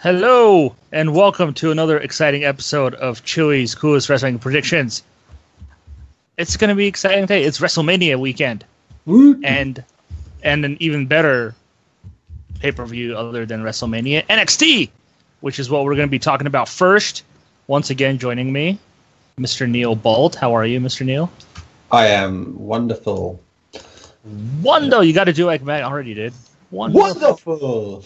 Hello, and welcome to another exciting episode of Chille's Coolest Wrestling Predictions. It's going to be an exciting day. It's Wrestlemania weekend. And an even better pay-per-view other than WrestleMania, NXT, which is what we're going to be talking about first. Once again, joining me, Mr. Neil Bolt. How are you, Mr. Neil? I am wonderful. You got to do like Matt already did. Wonderful.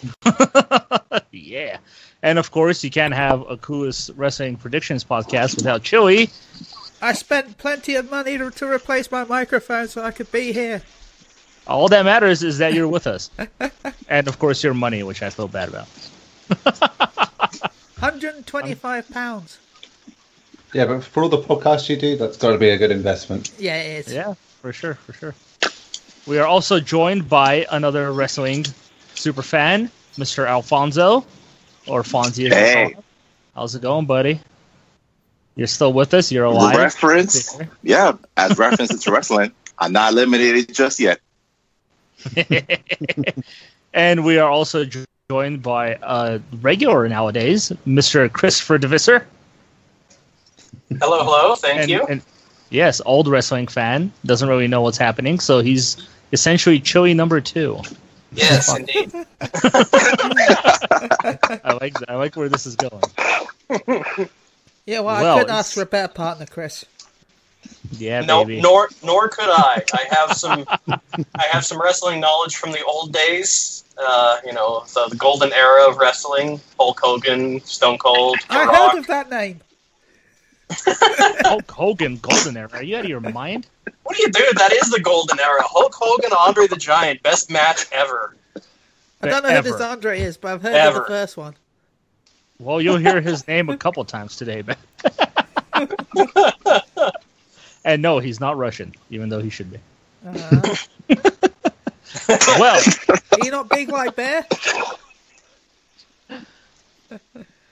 Yeah. And of course, you can't have a Coolest Wrestling Predictions podcast without Chille. I spent plenty of money to replace my microphone so I could be here. All that matters is that you're with us. And of course, your money, which I feel bad about. £125. Yeah, but for all the podcasts you do, that's got to be a good investment. Yeah, it is. Yeah, for sure. We are also joined by another wrestling super fan, Mr. Alfonso, or Fonzie. Hey. How's it going, buddy? You're still with us? You're alive? Reference? Yeah, as reference, it's wrestling. I'm not eliminated just yet. And we are also joined by a regular nowadays, Mr. Christopher DeVisser. Hello, thank you. And yes, old wrestling fan, doesn't really know what's happening, so he's essentially Chille number 2. Yes, indeed. I like where this is going. Yeah, well, I couldn't ask for a better partner, Chris. Yeah, no, baby. nor could I. I have some wrestling knowledge from the old days. The golden era of wrestling. Hulk Hogan, Stone Cold, The I Rock. heard of that name. Hulk Hogan, golden era. Are you out of your mind? What do you do? That is the golden era. Hulk Hogan, Andre the Giant, best match ever. I don't know who this Andre is, but I've heard of the first one. Well, you'll hear his name a couple times today, man. And no, he's not Russian, even though he should be. Well, are you not big like Bear?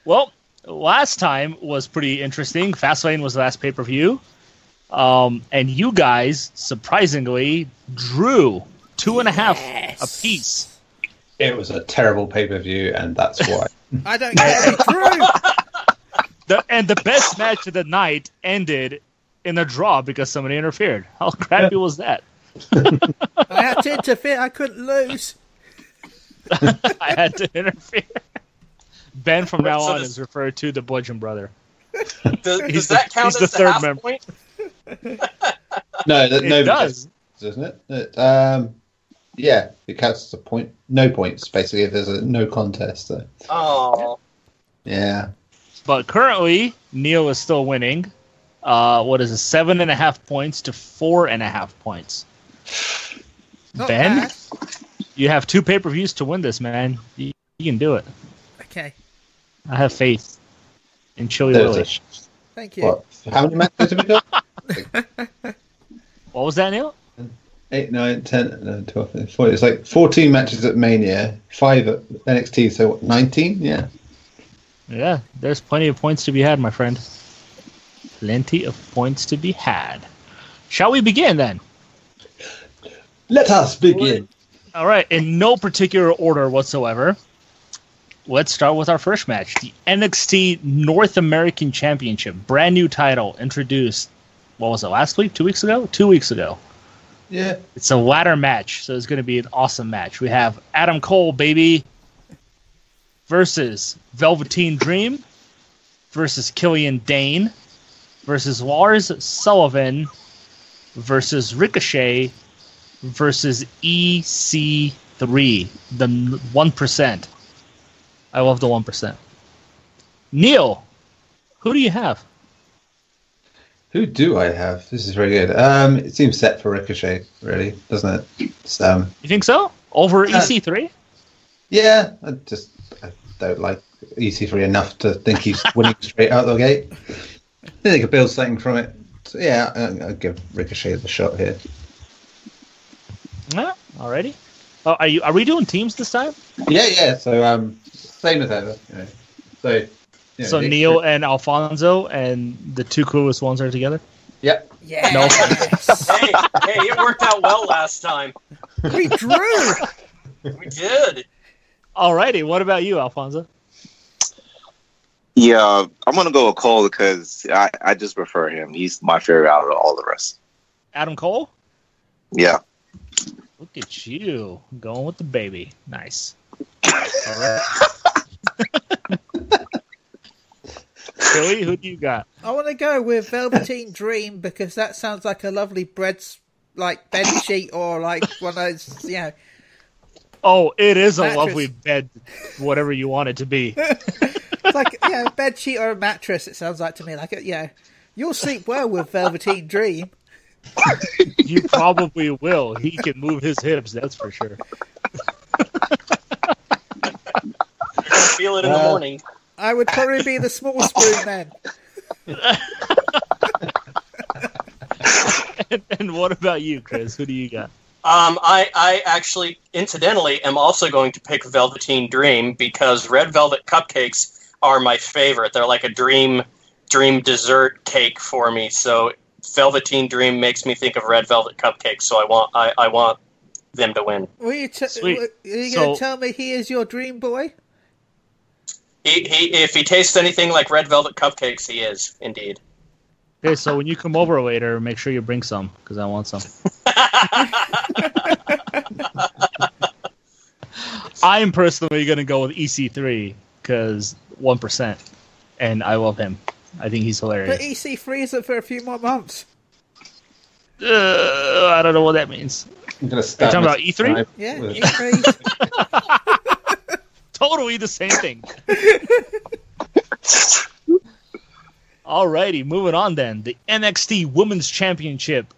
Well, last time was pretty interesting. Fastlane was the last pay-per-view. And you guys, surprisingly, drew 2.5 apiece. It was a terrible pay-per-view, and that's why. I don't get it. Drew! The best match of the night ended in a draw because somebody interfered. How crappy was that? I had to interfere. I couldn't lose. I had to interfere. Ben from now on is referred to the Bludgeon Brother. Does that count as the half point? No, it does, doesn't it? Yeah, it counts as a point. No points, basically, if there's a no contest. So. Oh. Yeah. But currently, Neil is still winning. What is it? 7.5 points to 4.5 points. Not Ben, bad. you have 2 pay-per-views to win this, man. You can do it. Okay. I have faith in Chille Willie. Thank you. What? How many matches have we got? What was that, Neil? 8, 9, 10, 11, 12, 13, 14. It's like 14 matches at Mania, 5 at NXT, so what, 19? Yeah. Yeah, there's plenty of points to be had, my friend. Plenty of points to be had. Shall we begin, then? Let us begin. All right, in no particular order whatsoever. Let's start with our first match. The NXT North American Championship. Brand new title introduced, what was it, last week? 2 weeks ago? 2 weeks ago. Yeah. It's a ladder match, so it's going to be an awesome match. We have Adam Cole, baby, versus Velveteen Dream, versus Killian Dane, versus Lars Sullivan, versus Ricochet, versus EC3, the 1%. I love the 1%. Neil, who do you have? Who do I have? This is very good. It seems set for Ricochet, really, doesn't it? It's, you think so? Over EC3? Yeah, I don't like EC3 enough to think he's winning straight out of the gate. I think they could build something from it. So, yeah, I'll give Ricochet the shot here. Yeah, alrighty. Oh, are we doing teams this time? Yeah. So same as ever. So Neil and Alfonso and the 2 coolest ones are together? Yep. Yeah. No. Hey, it worked out well last time. We drew. We did. Alrighty, what about you, Alfonso? Yeah, I'm gonna go with Cole because I just prefer him. He's my favorite out of all the rest. Adam Cole? Yeah. Look at you. Going with the baby. Nice. All right. Billy, who do you got? I want to go with Velveteen Dream because that sounds like a lovely bed sheet or like one of those, you know. Oh, it is a Mattress. lovely bed, whatever you want it to be. It's like, yeah, a bed sheet or a mattress, it sounds like to me. Like, you'll sleep well with Velveteen Dream. You probably will. He can move his hips, that's for sure. You're gonna feel it in the morning. I would probably be the small spoon then. And what about you, Chris? Who do you got? I actually, incidentally, am also going to pick Velveteen Dream because red velvet cupcakes are my favorite. They're like a dream dessert cake for me. So Velveteen Dream makes me think of red velvet cupcakes. So I want them to win. Are you Sweet. going to tell me he is your dream boy? If he tastes anything like red velvet cupcakes, he is indeed. Okay, so when you come over later, make sure you bring some, because I want some. I'm personally going to go with EC3, because 1%, and I love him. I think he's hilarious. But EC3 isn't for a few more months. I don't know what that means. I'm gonna Are you talking about E3? Yeah, with- E3. Totally the same thing. Alrighty, moving on then. The NXT Women's Championship.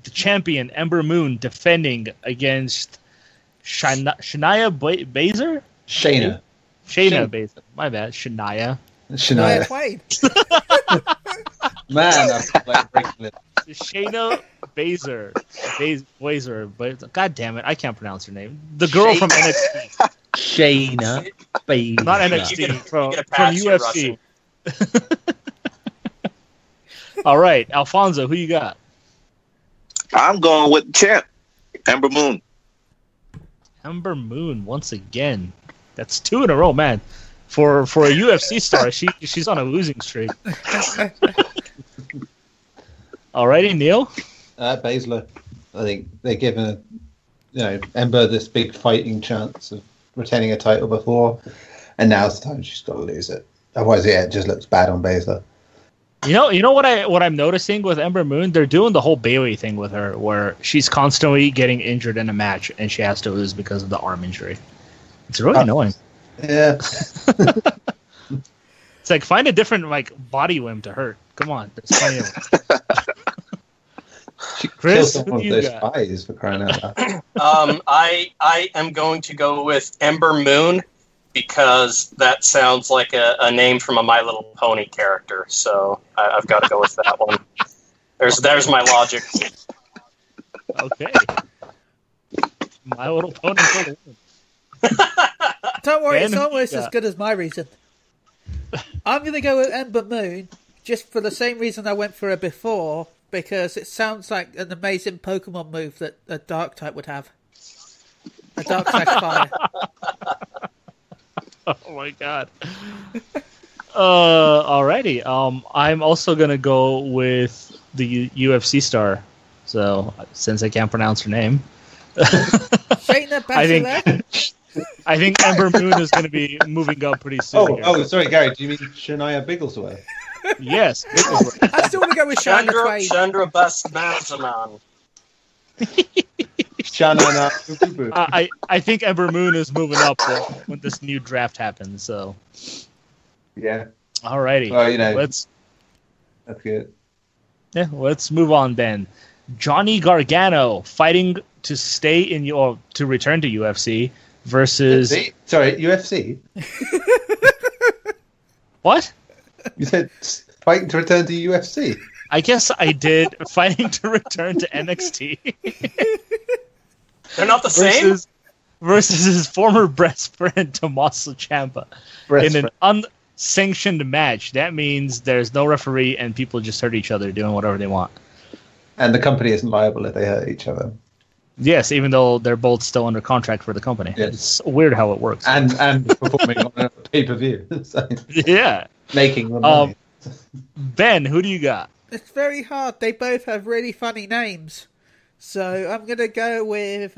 The champion, Ember Moon, defending against Shania Baszler? Shayna. Shayna Baszler. My bad. Shania. Shania Shania. Twain. Man, that's like breaking it. Shayna Baszler. But God damn it, I can't pronounce her name. The girl from NXT. Shayna Baszler. Not NXT. From You get a pass, you're UFC. All right, Alfonso, who you got? I'm going with the champ, Ember Moon. Ember Moon once again. That's 2 in a row, man. For a UFC star, she's on a losing streak. Alrighty, Neil. Baszler. I think they're giving Ember this big fighting chance of retaining a title before, and now's the time she's got to lose it. Otherwise, it just looks bad on Baszler. You know what I'm noticing with Ember Moon? They're doing the whole Bayley thing with her, where she's constantly getting injured in a match, and she has to lose because of the arm injury. It's really annoying. Yeah. It's like, find a different body limb to hurt. Come on, there's plenty of them. She Chris, killed who someone do you with those got? spies for crying out loud. I am going to go with Ember Moon because that sounds like a name from a My Little Pony character. So I've got to go with that one. There's my logic. Okay. My Little Pony. For the win. Don't worry, Ben, it's who you almost as got? good as my reason. I'm going to go with Ember Moon just for the same reason I went for her before, because it sounds like an amazing Pokemon move that a Dark type would have. A Dark Fire. Oh my god. Alrighty. I'm also gonna go with the UFC star. So since I can't pronounce her name, Shayna Baszler? I think Ember Moon is gonna be moving up pretty soon. here. Sorry, Gary. Do you mean Shania Bigglesworth? Yes. I still want to go with Shayna Twain. Chandra Basmazaman. I think Ember Moon is moving up when this new draft happens. So Yeah. alrighty. Well, let's that's good. let's move on then. Johnny Gargano fighting to stay in to return to UFC versus UFC? what? You said fighting to return to UFC. I guess I did. Fighting to return to NXT They're not the same? versus his former best friend Tommaso Ciampa in an unsanctioned match. That means there's no referee and people just hurt each other doing whatever they want. And the company isn't liable if they hurt each other. Yes, even though they're both still under contract for the company. Yes. It's weird how it works. And performing on pay-per-view. So, Yeah. making the money. Ben, who do you got? It's very hard. They both have really funny names. So I'm going to go with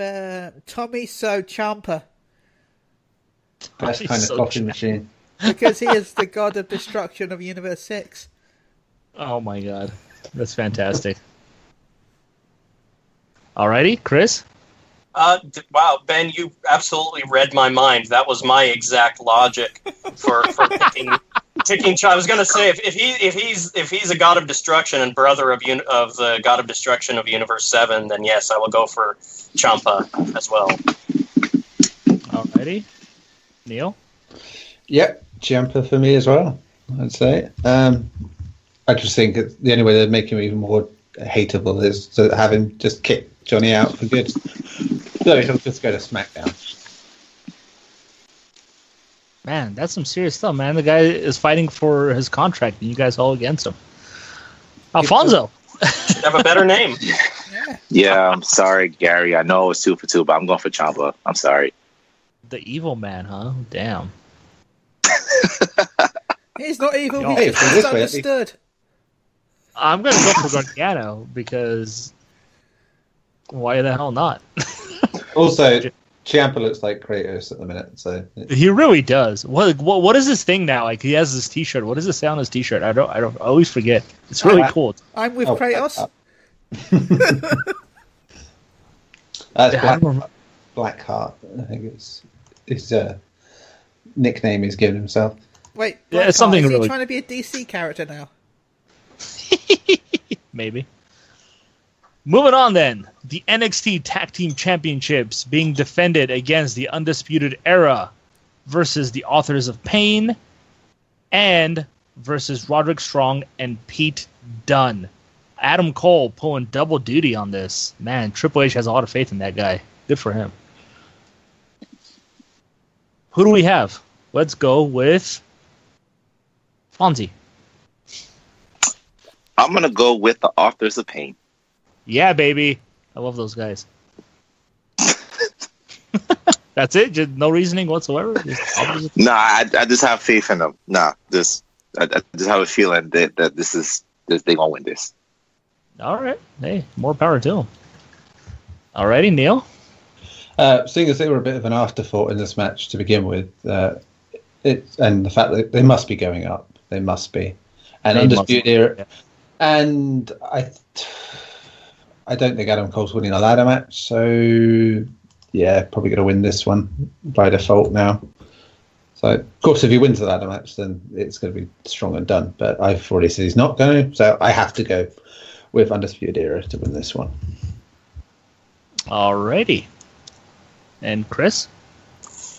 Tommy So Ciampa. Best kind of coffee machine. Because he is the god of destruction of Universe 6. Oh my god. That's fantastic. Alrighty, Chris? Wow, Ben, you absolutely read my mind. That was my exact logic for picking. I was going to say if he's a god of destruction and brother of the god of destruction of Universe 7, then yes, I will go for Ciampa as well. Alrighty, Neil. Yep, Ciampa for me as well. I'd say. I just think the only way they'd make him even more hateable is to have him just kick Johnny out for good. So he'll just go to SmackDown. Man, that's some serious stuff, man. The guy is fighting for his contract, and you guys all against him. Alfonso. Should have a better name. Yeah, I'm sorry, Gary. I know it's 2 for 2, but I'm going for Ciampa. I'm sorry. The evil man, huh? Damn. He's not evil, Hey, he's for this way, misunderstood. I'm going to go for Gargano because why the hell not? Also, Ciampa looks like Kratos at the minute, so He really does. What is his thing now? Like he has this T-shirt. What does it say on his T-shirt? I always forget. It's really cool. I'm with Kratos. That's Blackheart. I think it's his nickname he's given himself. Wait, Yeah, it's something is he really- trying to be a DC character now? Maybe. Moving on then. The NXT Tag Team Championships being defended against the Undisputed Era versus the Authors of Pain and versus Roderick Strong and Pete Dunne. Adam Cole pulling double duty on this. Man, Triple H has a lot of faith in that guy. Good for him. Who do we have? Let's go with Fonzie. I'm going to go with the Authors of Pain. Yeah, baby. I love those guys. That's it? Just no reasoning whatsoever? Nah, I just have faith in them. Nah, I just have a feeling that they going to win this. All right. Hey, more power to them. Alrighty, Neil. Seeing as they were a bit of an afterthought in this match to begin with, and the fact that they must be going up. They must be. And Undisputed Era. Yeah. And I don't think Adam Cole's winning a ladder match, so yeah, probably going to win this one by default now. So, of course, if he wins the ladder match, then it's going to be Strong and Done. But I've already said he's not going to, so I have to go with Undisputed Era to win this one. Alrighty. And Chris?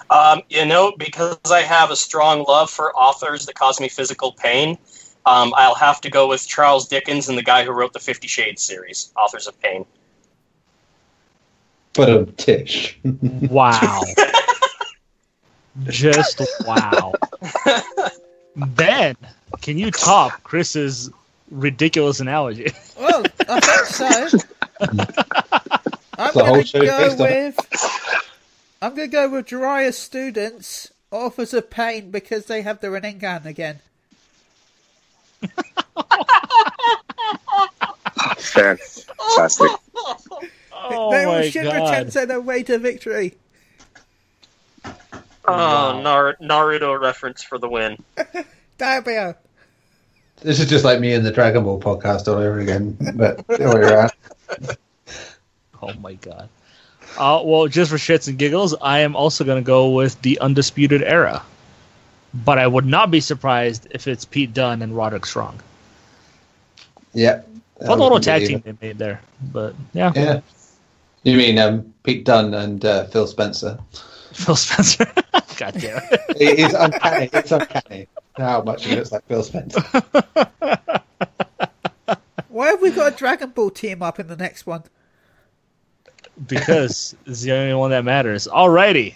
Because I have a strong love for authors that cause me physical pain, I'll have to go with Charles Dickens and the guy who wrote the 50 Shades series, Authors of Pain. But a tish. Wow. Just wow. Ben, can you top Chris's ridiculous analogy? Well, I think so. I'm going to go with Jiraiya's students, Authors of Pain, because they have the Rinnegan again. Fantastic. Oh they will my Shinra-tensei their way to victory. Oh, Naruto reference for the win. Diablo. This is just like me and the Dragon Ball podcast all over again, but the other way around. Oh my god. Well, just for shits and giggles, I am also going to go with the Undisputed Era. But I would not be surprised if it's Pete Dunne and Roderick Strong. Yeah. Fun little tag team they made there. But, yeah. Yeah. You mean Pete Dunne and Phil Spencer? Phil Spencer. God damn it. It's uncanny. It's uncanny how much he looks like Phil Spencer. Why have we got a Dragon Ball team up in the next one? Because it's the only one that matters. Alrighty.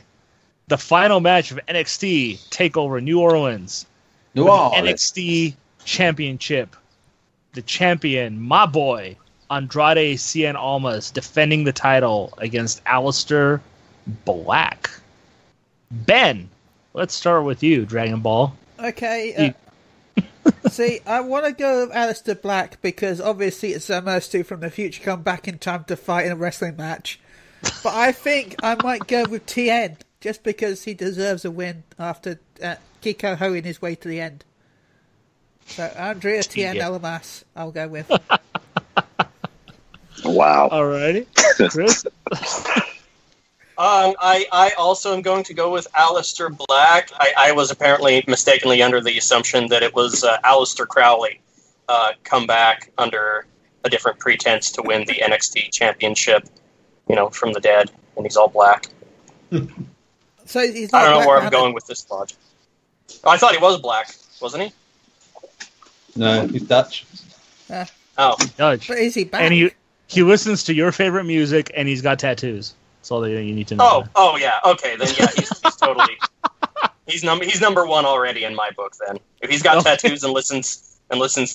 The final match of NXT TakeOver New Orleans. NXT Championship. The champion, my boy, Andrade Cien Almas, defending the title against Aleister Black. Ben, let's start with you, Dragon Ball. Okay. See, I want to go with Aleister Black because obviously it's Zamasu from the future come back in time to fight in a wrestling match. But I think I might go with Tien just because he deserves a win after Kiko hoeing his way to the end. So Andrea Tien Elmas, I'll go with. Wow. Alrighty, Chris. I also am going to go with Aleister Black. I was apparently mistakenly under the assumption that it was Aleister Crowley come back under a different pretense to win the NXT championship, from the dead, and he's all black. So he's not I don't know black, where I'm going with this logic. I thought he was black, wasn't he? No, he's Dutch. Oh, Dutch. But is he back? And he listens to your favorite music, and he's got tattoos. That's all that you need to know. Oh yeah. Okay, then yeah, he's totally he's number one already in my book. Then if he's got tattoos and listens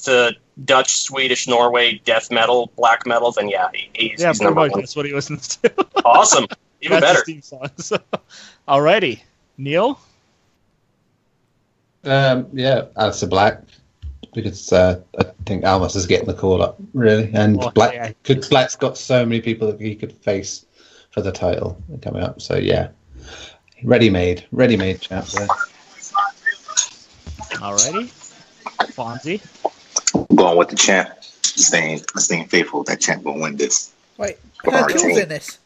to Dutch, Swedish, Norway death metal, black metal, then yeah, he's number one. That's what he listens to. Awesome, even better. Theme songs. Alrighty, Neil. Yeah, Aleister Black. Because I think Almas is getting the call up, really. And Black's got so many people that he could face for the title coming up. So, yeah. Ready-made chap there. Alrighty. Fonzie. Going with the champ. Staying faithful. That champ will win this. Wait, Hercule's in this.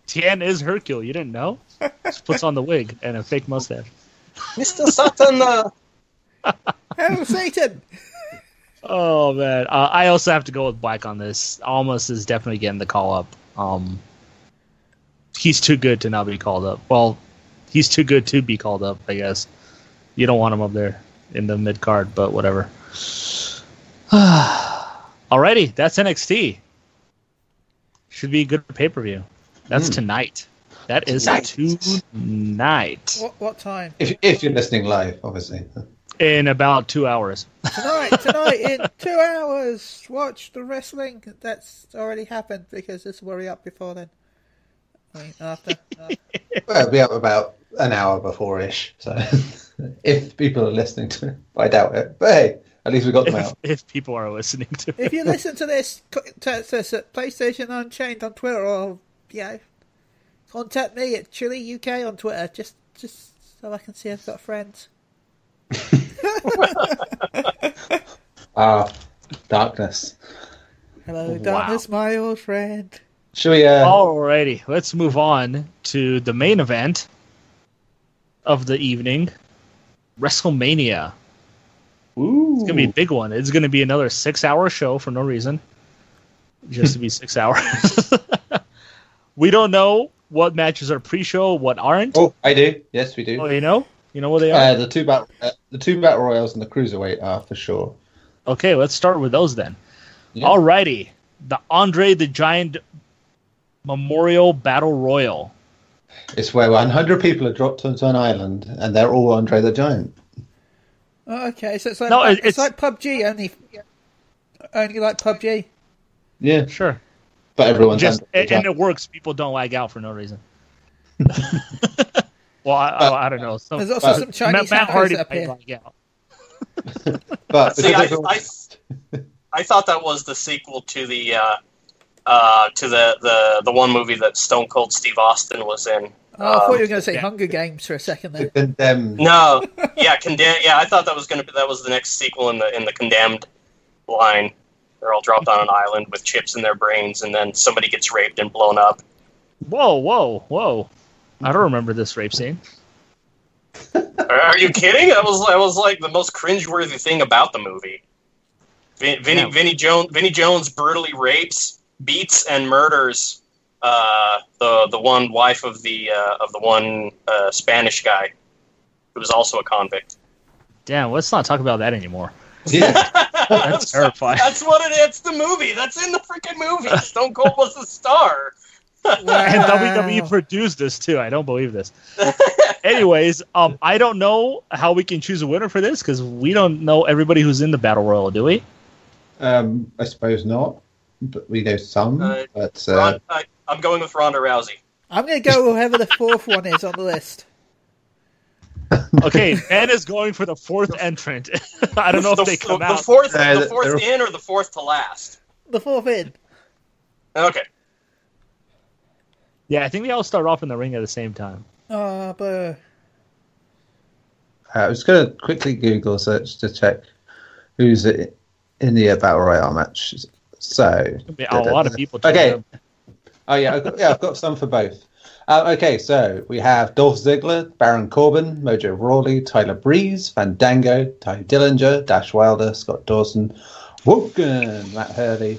Tien is Hercule. You didn't know? Just puts on the wig and a fake mustache. Mr. Satan. Hell, Satan. Oh, man. I also have to go with Black on this. Almost is definitely getting the call up. He's too good to not be called up. Well, he's too good to be called up, I guess. You don't want him up there in the mid-card, but whatever. Alrighty, that's NXT. Should be a good pay-per-view. That's tonight. That is tonight. What time? If you're listening live, obviously. In about 2 hours. Tonight, in 2 hours, watch the wrestling. That's already happened because this will be up before then. I mean, after. Well, it'll be up about an hour before-ish. So if people are listening to it, I doubt it. But hey, at least we got them out. If people are listening to it. If you listen to this, text us at PlayStation Unchained on Twitter or, contact me at Chille UK on Twitter, just so I can see I've got friends. Darkness. Hello, darkness, my old friend. Should we? Alrighty, let's move on to the main event of the evening, WrestleMania. Ooh. It's gonna be a big one. It's gonna be another 6-hour show for no reason, just to be 6 hours. We don't know what matches are pre-show, what aren't. Oh, I do. Yes, we do. Oh, you know what they are. The two battle royals and the cruiserweight are for sure. Okay, let's start with those then. Yeah. Alrighty, the Andre the Giant Memorial Battle Royal. It's where 100 people are dropped onto an island, and they're all Andre the Giant. Oh, okay, so it's like PUBG, only like PUBG. Yeah, sure. But everyone's and it works. People don't lag out for no reason. Well, I don't know. There's also some Chinese hackers up here. Lag out. But see, I thought that was the sequel to the one movie that Stone Cold Steve Austin was in. Oh, I thought you were going to say Hunger Games for a second there. Condemned. No, Condemned. Yeah, I thought that was the next sequel in the Condemned line. They're all dropped on an island with chips in their brains, and then somebody gets raped and blown up. Whoa! I don't remember this rape scene. Are you kidding? That was like the most cringeworthy thing about the movie. Vinnie Jones brutally rapes, beats, and murders the one wife of the one Spanish guy who was also a convict. Damn, let's not talk about that anymore. Yeah. That's terrifying. That's what it is. It's the movie. That's in the freaking movie. Stone Cold was the star. And WWE produced this too. I don't believe this. Anyways, I don't know how we can choose a winner for this because we don't know everybody who's in the Battle Royal, do we? I suppose not, but we know some. I'm going with Ronda Rousey. I'm going to go whoever the fourth one is on the list. Okay, Ben is going for the fourth entrant. I don't know if they come out. The fourth in or the fourth to last? The fourth in. Okay. Yeah, I think they all start off in the ring at the same time. Oh, but... I was going to quickly Google search to check who's in the Battle Royale match. So... A lot of people. Okay. Oh, yeah, I've got some for both. Okay, so we have Dolph Ziggler, Baron Corbin, Mojo Rawley, Tyler Breeze, Fandango, Ty Dillinger, Dash Wilder, Scott Dawson, Wogan, Matt Hurley,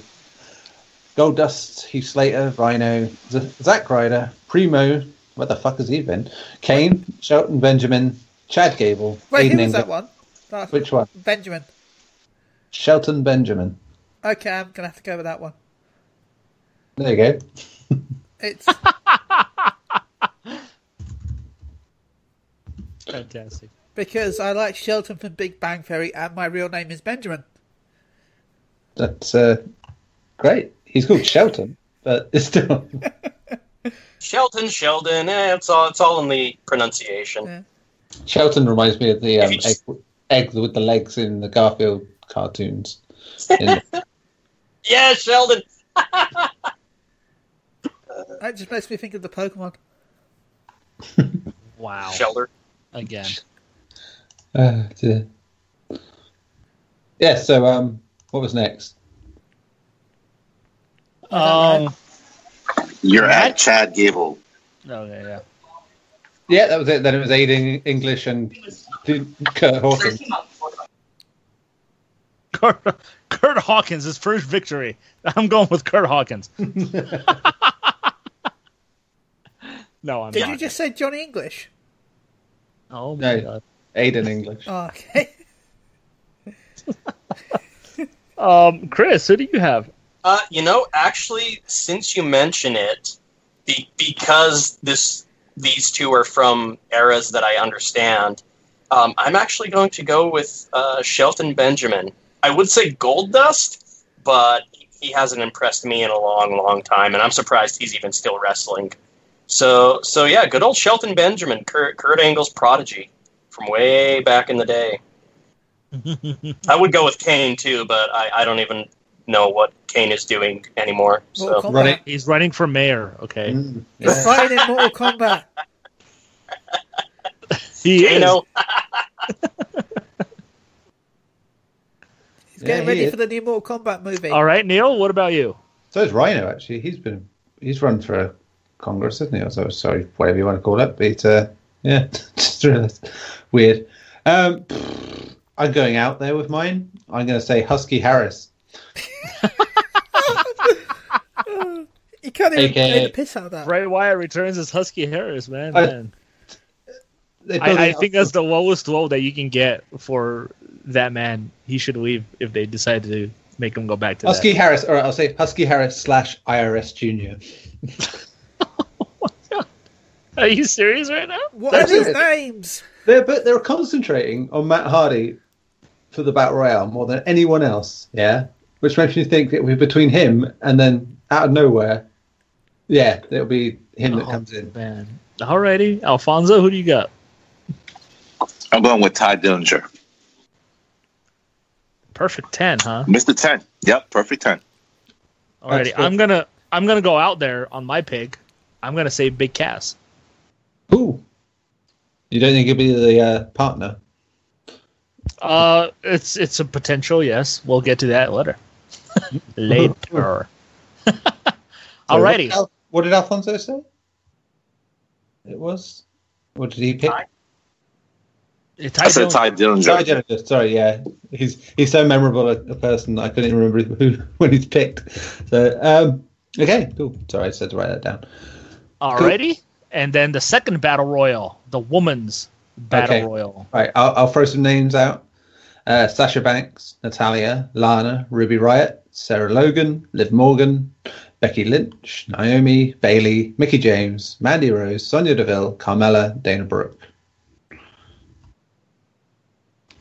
Goldust, Heath Slater, Rhino, Zack Ryder, Primo, where the fuck has he been? Kane, Shelton Benjamin, Chad Gable. Wait, Aiden who was that one? Which one? Benjamin. Shelton Benjamin. Okay, I'm going to have to go with that one. There you go. It's... Fantastic. Because I like Shelton from Big Bang Theory and my real name is Benjamin. That's great. He's called Shelton, but it's still... Sheldon, it's all in the pronunciation. Yeah. Shelton reminds me of the egg with the legs in the Garfield cartoons. Yeah, Sheldon! That just makes me think of the Pokemon. Wow. Shelter. Again. Dear. Yeah, so what was next? You're at Chad Gable. Okay, yeah. Yeah, that was it. Then it was Aiden English and Kurt Hawkins. Kurt Hawkins, his first victory. I'm going with Kurt Hawkins. No, I'm Did not. you just say Johnny English? Oh my No, god. Aiden English. Oh, okay. Chris, who do you have? Actually, since you mention it, because these two are from eras that I understand, I'm actually going to go with Shelton Benjamin. I would say Goldust, but he hasn't impressed me in a long, long time, and I'm surprised he's even still wrestling. So yeah, good old Shelton Benjamin, Kurt Angle's prodigy from way back in the day. I would go with Kane too, but I don't even know what Kane is doing anymore. So He's running for mayor. Okay, He's fighting in Mortal Kombat. he is. He's getting ready for the new Mortal Kombat movie. All right, Neil. What about you? So is Rhino actually. He's run for Congress, isn't he? Or so, sorry, whatever you want to call it. But yeah, just realised. Weird. I'm going out there with mine. I'm going to say Husky Harris. You can't even play the piss out of that. Bray Wyatt returns as Husky Harris, man. I think that's the lowest low that you can get for that man. He should leave if they decide to make him go back to Husky Harris. All right, I'll say Husky Harris / IRS Junior. Are you serious right now? What are these names? They're concentrating on Matt Hardy for the Battle Royale more than anyone else, yeah? Which makes me think it will be between him and then out of nowhere, yeah, it'll be him that comes in. Man. Alrighty. Alfonso, who do you got? I'm going with Ty Dillinger. Perfect 10, huh? Mr. 10. Yep, perfect 10. Alrighty. I'm gonna go out there on my pick. I'm gonna say Big Cass. Ooh. You don't think he'll be the partner? It's a potential, yes. We'll get to that later. Later. Alrighty. What did Alfonso say? It was? What did he pick? I said Ty Dillinger. Ty Dillinger. Sorry, yeah. He's so memorable a person that I couldn't even remember who when he's picked. So okay, cool. Sorry, I just had to write that down. Alrighty. Cool. And then the second battle royal, the woman's battle royal. All right, I'll throw some names out. Sasha Banks, Natalia, Lana, Ruby Riott, Sarah Logan, Liv Morgan, Becky Lynch, Naomi, Bayley, Mickie James, Mandy Rose, Sonya Deville, Carmella, Dana Brooke.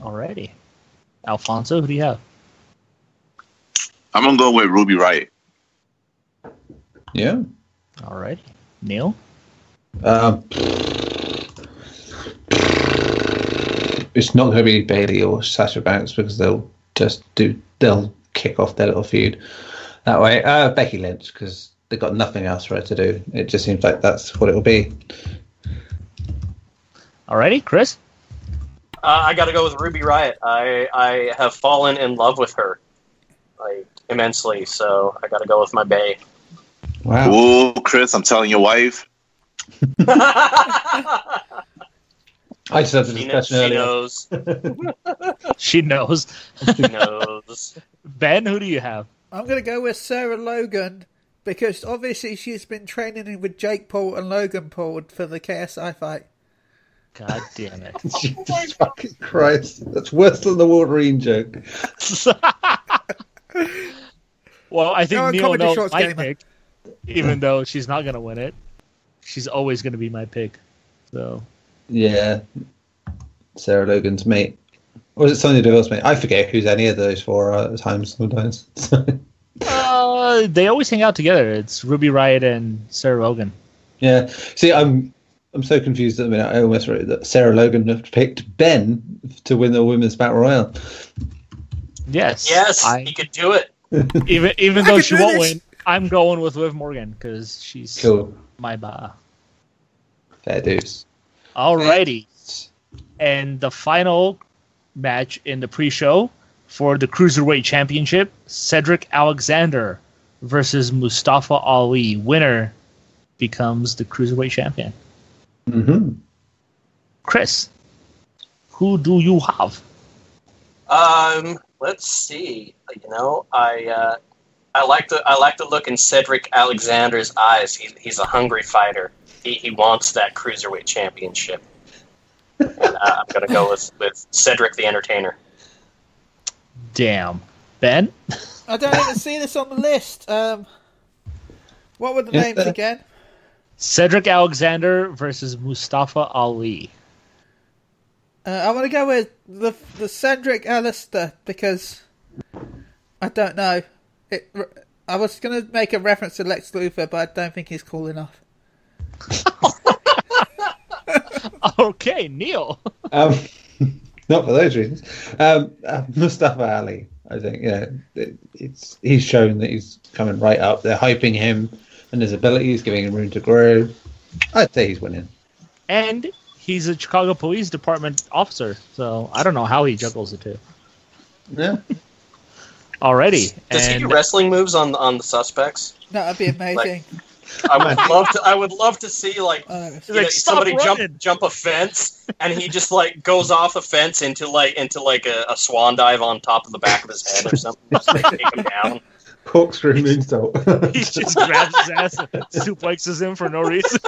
Alrighty. Alfonso, who do you have? I'm going to go with Ruby Riott. Yeah. Alrighty. Neil? It's not going to be Bailey or Sasha Banks because they'll kick off their little feud that way. Becky Lynch, because they've got nothing else for her to do. It just seems like that's what it'll be. Alrighty, Chris? I got to go with Ruby Riott. I have fallen in love with her, like, immensely, so I got to go with my bae. Wow. Ooh, Chris, I'm telling your wife. I just had the discussion earlier. She knows. She knows. Ben, who do you have? I'm going to go with Sarah Logan because obviously she's been training with Jake Paul and Logan Paul for the KSI fight. God damn it. Jesus fucking Christ. That's worse than the Wolverine joke. Well, I think Neil knows my gamer. pick, even though she's not going to win it. She's always going to be my pick. So Yeah. Sarah Logan's mate. Or is it Sonya Deville's mate? I forget who's any of those four at times sometimes. they always hang out together. It's Ruby Riott and Sarah Logan. Yeah. See, I'm so confused at the minute. I almost wrote that Sarah Logan have picked Ben to win the Women's Battle Royale. Yes. He could do it. Even though she won't win, I'm going with Liv Morgan because she's Cool. my ba. Fair dues. Alrighty. And the final match in the pre-show for the Cruiserweight Championship, Cedric Alexander versus Mustafa Ali. Winner becomes the Cruiserweight Champion. Mm-hmm. Chris, who do you have? Let's see. You know, I like the look in Cedric Alexander's eyes. He's a hungry fighter. He wants that Cruiserweight Championship. And I'm going to go with Cedric the Entertainer. Damn. Ben? I don't even see this on the list. What were the names again? Cedric Alexander versus Mustafa Ali. I want to go with the Cedric Alistair because I don't know. I was going to make a reference to Lex Luthor, but I don't think he's cool enough. Okay, Neil. Not for those reasons. Mustafa Ali, I think. Yeah, he's shown that he's coming right up. They're hyping him and his abilities, giving him room to grow. I'd say he's winning. And he's a Chicago Police Department officer, so I don't know how he juggles the two. Yeah. Already. Does he do wrestling moves on the suspects? No, that'd be amazing. I would love to see somebody jump a fence, and he just goes off a fence into a swan dive on top of the back of his head or something, just to take him down. Corkscrew moonsault. He just grabs his ass and suplexes him for no reason.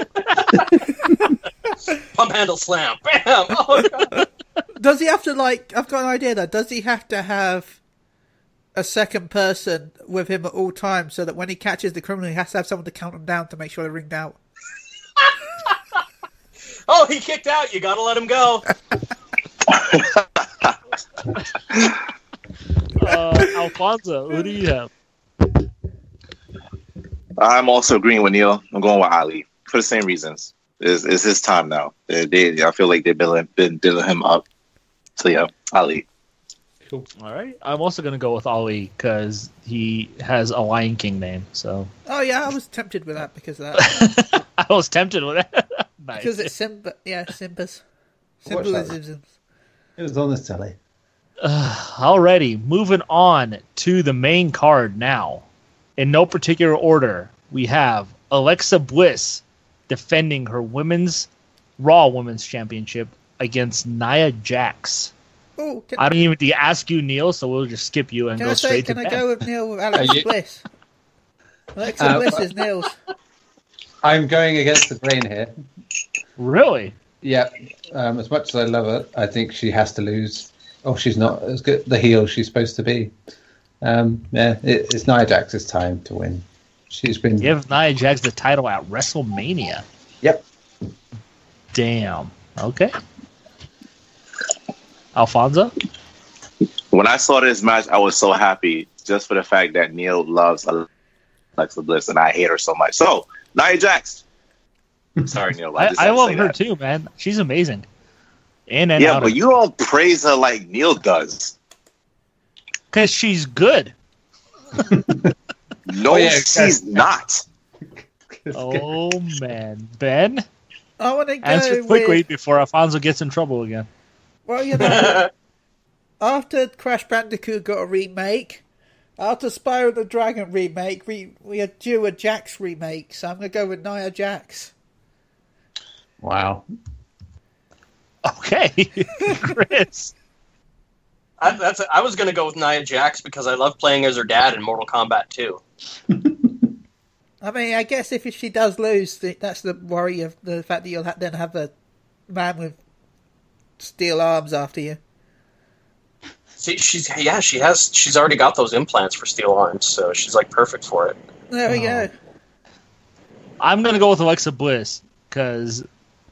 Pump handle slam, bam! Oh god! Does he have to I've got an idea though. Does he have to have a second person with him at all times so that when he catches the criminal, he has to have someone to count him down to make sure they're ringed out? Oh, he kicked out. You gotta let him go. Alfonso, who do you have? I'm also agreeing with Neil. I'm going with Ali for the same reasons. It's his time now. I feel like they've been building him up. So yeah, Ali. Cool. All right. I'm also going to go with Ali because he has a Lion King name. So. Oh yeah, I was tempted with that because of that. I was tempted with that. Nice. Because it's Simba. Yeah, Simba's. Symbolisms. It was on the telly. Alrighty, moving on to the main card now. In no particular order, we have Alexa Bliss defending her Raw Women's Championship against Nia Jax. Ooh, I don't even need to ask you, Neil, so we'll just skip you and go straight to Ben. Can I go with Neil with Alexa Bliss? Alexa Bliss is Neil's. I'm going against the grain here. Really? Yeah. As much as I love her, I think she has to lose. Oh, she's not as good the heel she's supposed to be. It's Nia Jax's time to win. She's been give Nia Jax the title at WrestleMania. Yep. Damn. Okay. Alfonso? When I saw this match, I was so happy just for the fact that Neil loves Alexa Bliss and I hate her so much. So, Nia Jax, Sorry, Neil. I love her too, man. She's amazing. In and Yeah, out but you all praise her like Neil does. because she's good. No, she's not. Oh man, Ben, I want to go answer quickly with... before Alfonso gets in trouble again. Well, you know, after Crash Bandicoot got a remake, after Spyro the Dragon remake, we had due a Jax remake, so I'm going to go with Nia Jax. Wow. Okay, Chris. I was going to go with Nia Jax because I love playing as her dad in Mortal Kombat 2. I mean, I guess if she does lose, that's the worry of the fact that you'll then have a man with steel arms after you. See, she's already got those implants for steel arms, so she's like perfect for it. There we go. I'm going to go with Alexa Bliss because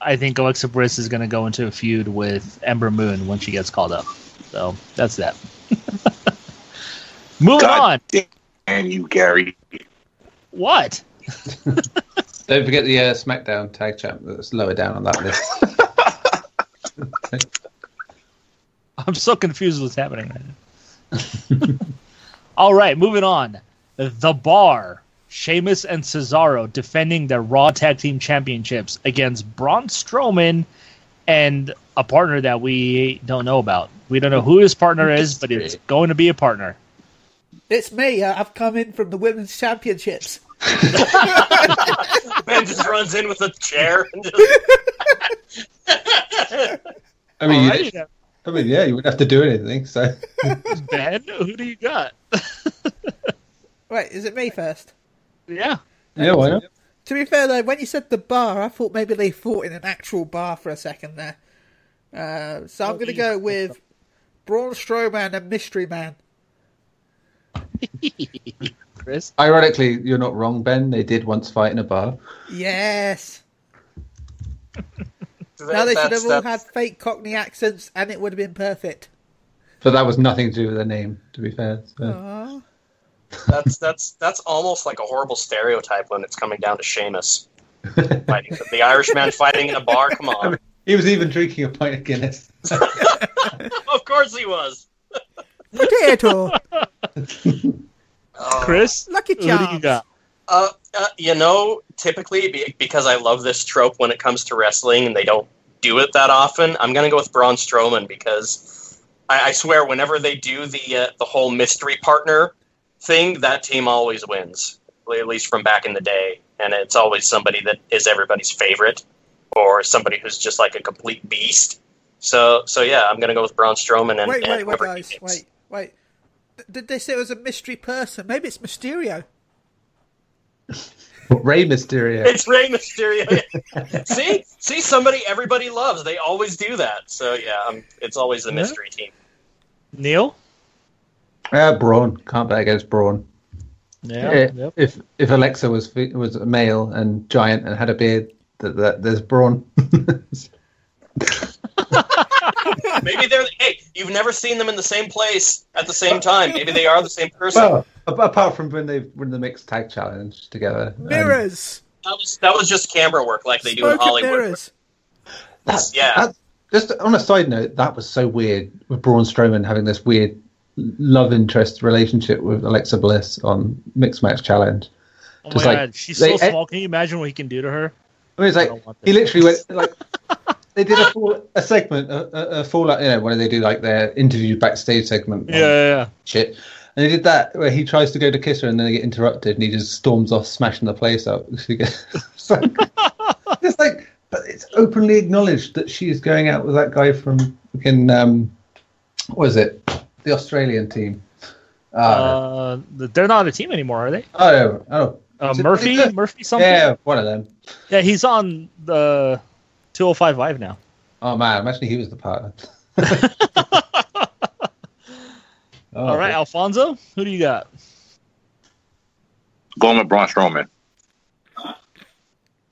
I think Alexa Bliss is going to go into a feud with Ember Moon when she gets called up. So that's that. Moving on. And you, Gary. What? Don't forget the SmackDown tag champ that's lower down on that list. I'm so confused with what's happening right now. All right, moving on. The Bar, Sheamus and Cesaro defending their Raw Tag Team Championships against Braun Strowman and a partner that we don't know about. We don't know who his partner is, but it's going to be a partner. It's me. I've come in from the Women's Championships. Ben just runs in with a chair. And I mean, Alright. yeah, you wouldn't have to do anything. So, Ben, who do you got? Wait, is it me first? Yeah. yeah, why not? To be fair, though, when you said the bar, I thought maybe they fought in an actual bar for a second there. So I'm going to go with Braun Strowman and Mystery Man. Chris? Ironically, you're not wrong, Ben. They did once fight in a bar. Yes. Now they should have all had fake Cockney accents, and it would have been perfect. But that was nothing to do with their name, to be fair. So. Aww. That's almost like a horrible stereotype when it's coming down to Sheamus. The Irishman fighting in a bar, come on. I mean, he was even drinking a pint of Guinness. Of course he was. Potato. Chris? Lucky Who do you Charms. got? Typically, because I love this trope when it comes to wrestling and they don't do it that often, I'm going to go with Braun Strowman because I swear whenever they do the whole mystery partner thing, that team always wins, at least from back in the day. And it's always somebody that is everybody's favorite or somebody who's just like a complete beast. So yeah, I'm going to go with Braun Strowman. And Wait, whoever he guys. picks. Wait. Did they say it was a mystery person? Maybe it's Mysterio. Rey Mysterio. It's Rey Mysterio. see, everybody loves. They always do that. So yeah, it's always the mystery team. Neil? Braun. Can't bet against Braun. Yeah. Yep. If Alexa was a male and giant and had a beard, there's Braun. Maybe hey, you've never seen them in the same place at the same time. Maybe they are the same person. Well, apart from when they win the mixed tag challenge together. Mirrors. That was just camera work, like they do in Smoke and Hollywood. mirrors. Just on a side note, that was so weird with Braun Strowman having this weird love interest relationship with Alexa Bliss on Mixed Match Challenge. Oh Just my like, God, she's so small. Can you imagine what he can do to her? I mean, it's like he literally went like they did a segment, a fallout. You know, when they do like their interview backstage segment. Yeah. Shit. And they did that where he tries to go to kiss her and then they get interrupted and he just storms off, smashing the place up. It's like, but it's openly acknowledged that she is going out with that guy from fucking what is it? The Australian team. They're not a team anymore, are they? Oh. Murphy something? Yeah, one of them. Yeah, he's on the 205 Live now. Oh man, imagine he was the partner. All right, Alfonso, who do you got? Going with Braun Strowman.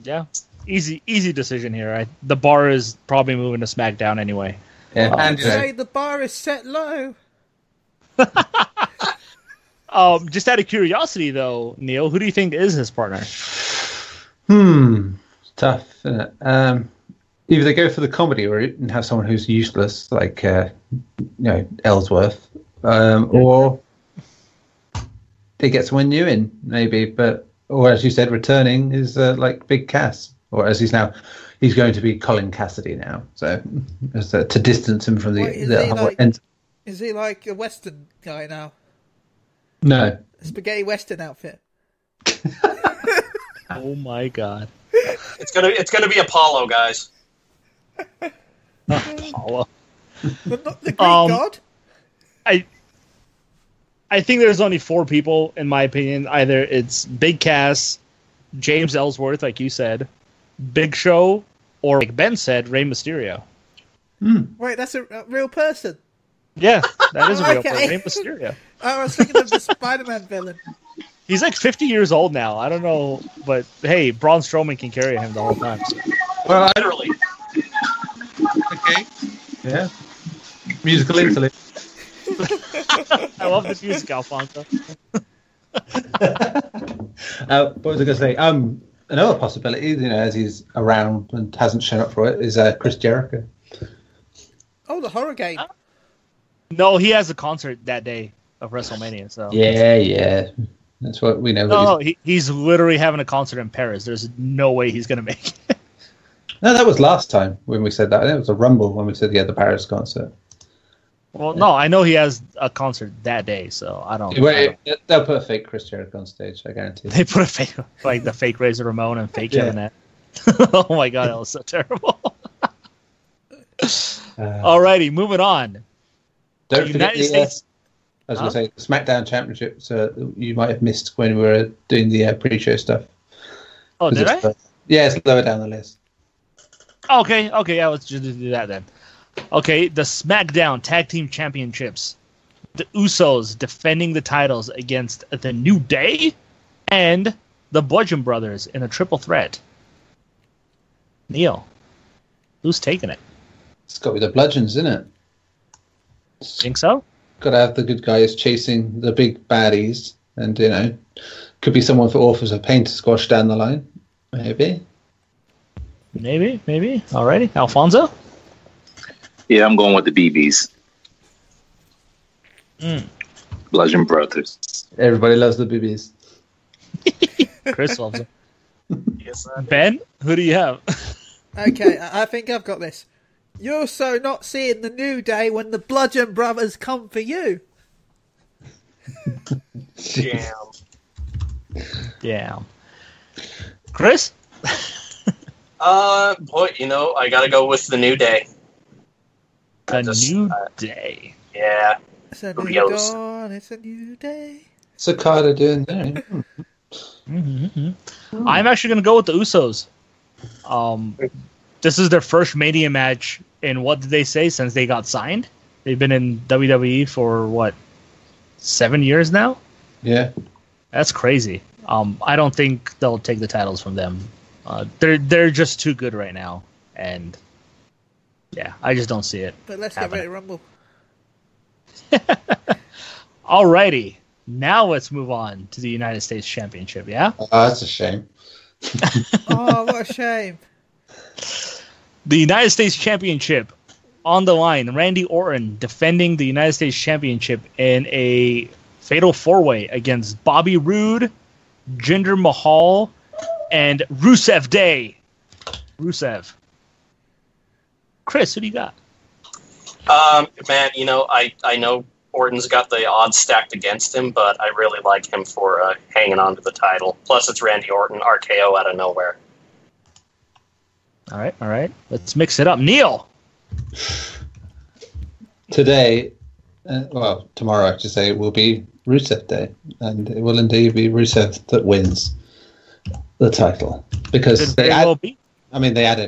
Yeah, easy decision here. The bar is probably moving to SmackDown anyway. Yeah, and Say the bar is set low. Just out of curiosity, though, Neil, who do you think is his partner? tough, isn't it? Either they go for the comedy route and have someone who's useless, like Ellsworth, or they get someone new in, maybe. Or as you said, returning is like Big Cass, or as he's going to be Colin Cassidy now. So to distance him from Is he like a Western guy now? No. A spaghetti Western outfit. Oh my god. It's gonna be Apollo, guys. Apollo. But not the Greek god? I think there's only 4 people, in my opinion. Either it's Big Cass, James Ellsworth, like you said, Big Show, or like Ben said, Rey Mysterio. Wait, that's a real person? Yeah, that is a real Okay. person, Rey Mysterio. I was thinking of the Spider-Man villain. He's like 50 years old now. I don't know, but hey, Braun Strowman can carry him the whole time. Well, Literally. okay. Yeah. Musical interlude. I love the music, Alfonso. What was I going to say? Another possibility, as he's around and hasn't shown up for it, is Chris Jericho. Oh, the horror game. No, he has a concert that day of WrestleMania. So Yeah. That's what we know. no, he's literally having a concert in Paris. There's no way he's gonna make it. No, that was last time when we said that. I think it was a Rumble when we said the Paris concert. Well, no, I know he has a concert that day, so I don't. They'll put a fake Chris Jericho on stage, I guarantee. They put a fake, like the fake Razor Ramon and fake Kevin Nash. Oh my god, that was so terrible. Alrighty, moving on. Don't forget United States. I was going to say SmackDown Championship. So you might have missed when we were doing the pre-show stuff. Oh, did I? Yeah, it's lower down the list. Okay, yeah, let's just do that then. Okay, the SmackDown Tag Team Championships. The Usos defending the titles against the New Day and the Bludgeon Brothers in a triple threat. Neil, who's taking it? It's got to be the Bludgeons, isn't it? Think so? Got to have the good guys chasing the big baddies, and could be someone for Authors of Pain to squash down the line, maybe. Alrighty, Alfonso. Yeah, I'm going with the BBs. Bludgeon Brothers. Everybody loves the BBs. Chris loves them. Yes, Ben, who do you have? Okay, I think I've got this. You're so not seeing the New Day when the Bludgeon Brothers come for you. Damn. Chris? Boy, I gotta go with the New Day. New Day. Yeah. It's a new Rios. dawn, it's a new day. Sakata doing there. I'm actually going to go with the Usos. This is their first Mania match in, what did they say, since they got signed? They've been in WWE for, 7 years now? Yeah. That's crazy. I don't think they'll take the titles from them. They're just too good right now. And, yeah, I just don't see it. But let's happening. get ready to rumble. Alrighty. Now let's move on to the United States Championship, yeah? Oh, that's a shame. Oh, what a shame. The United States Championship on the line. Randy Orton defending the United States Championship in a fatal 4-way against Bobby Roode, Jinder Mahal, and Rusev Day. Rusev. Chris, who do you got? Man, I know Orton's got the odds stacked against him, but I really like him for hanging on to the title. Plus, it's Randy Orton, RKO out of nowhere. All right. Let's mix it up. Neil. Today, tomorrow, I should say, will be Rusev Day, and it will indeed be Rusev that wins the title because they added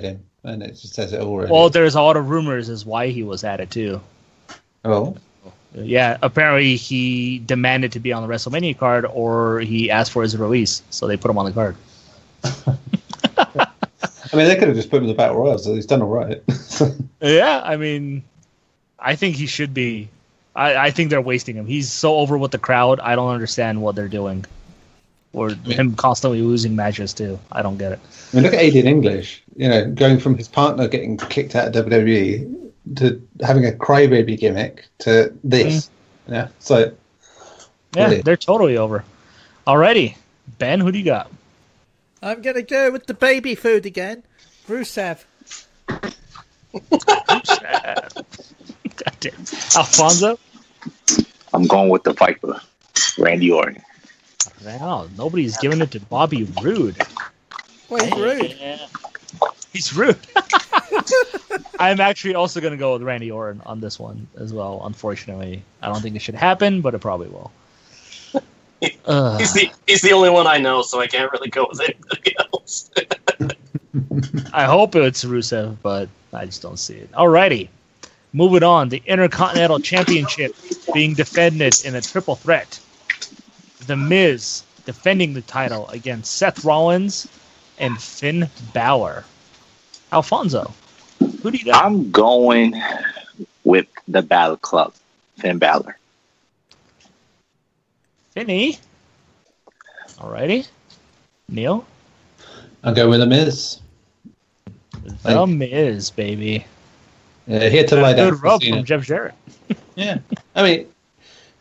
him, and it just says it already. Well, there's a lot of rumors as why he was added too. Oh. Yeah, apparently he demanded to be on the WrestleMania card, or he asked for his release, so they put him on the card. They could have just put him in the Battle Royal, so he's done all right. Yeah, I think he should be. I think they're wasting him. He's so over with the crowd. I don't understand what they're doing. or him constantly losing matches too. I don't get it. I mean, look at Aiden English. Going from his partner getting kicked out of WWE to having a crybaby gimmick to this. Yeah, so they're totally over. Alrighty, Ben, who do you got? I'm gonna go with the baby food again, Rusev. God damn. Alfonso? I'm going with the Viper, Randy Orton. Wow, nobody's giving it to Bobby Roode. Well, he's rude. Yeah. He's rude. I'm actually also going to go with Randy Orton on this one as well, unfortunately. I don't think it should happen, but it probably will. He's the only one I know, so I can't really go with anybody else. I hope it's Rusev, but I just don't see it. Alrighty. Moving on. The Intercontinental Championship being defended in a triple threat. The Miz defending the title against Seth Rollins and Finn Balor. Alfonso, who do you got? I'm going with the Battle Club, Finn Balor. Finny. Alrighty. Neil? I'll go with The Miz. The Miz, baby. He had to lay down good for rub Cena. from Jeff Jarrett. Yeah. I mean,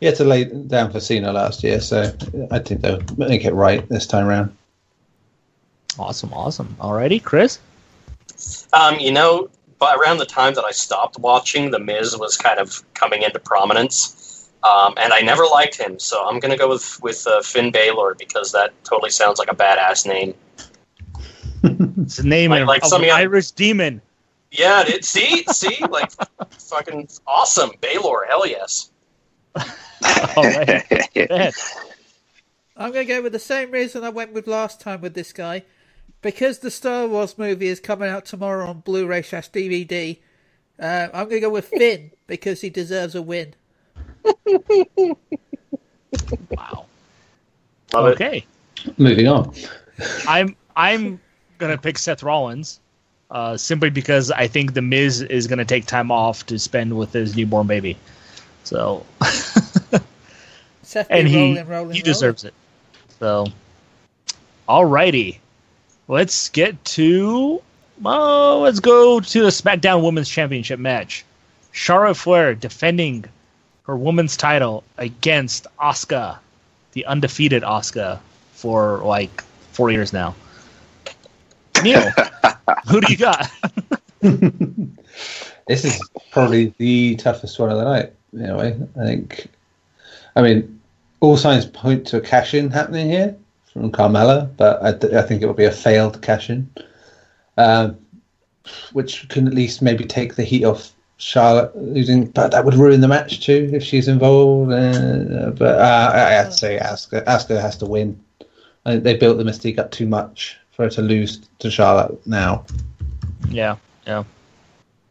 he had to lay down for Cena last year, so I think they'll make it right this time around. Awesome. Alrighty, Chris? But around the time that I stopped watching, The Miz was kind of coming into prominence. And I never liked him, so I'm going to go with Finn Balor because that totally sounds like a badass name. It's the name of an Irish demon. Yeah, see, like fucking awesome. Balor, hell yes. All right. I'm going to go with the same reason I went with last time with this guy. Because the Star Wars movie is coming out tomorrow on Blu-ray/DVD, I'm going to go with Finn because he deserves a win. Wow. Okay. Moving on. I'm gonna pick Seth Rollins, simply because I think the Miz is gonna take time off to spend with his newborn baby. So, Seth and rolling, he deserves it. So, alrighty, let's go to the SmackDown Women's Championship match. Charlotte Flair defending her women's title against Asuka, the undefeated Asuka, for like 4 years now. Neil, who do you got? This is probably the toughest one of the night, in a way. I mean, all signs point to a cash-in happening here from Carmella, but I think it will be a failed cash-in, which can at least maybe take the heat off Charlotte losing, but that would ruin the match too if she's involved. But I have to say Asuka has to win. I think they built the Mystique up too much for her to lose to Charlotte now. Yeah. Got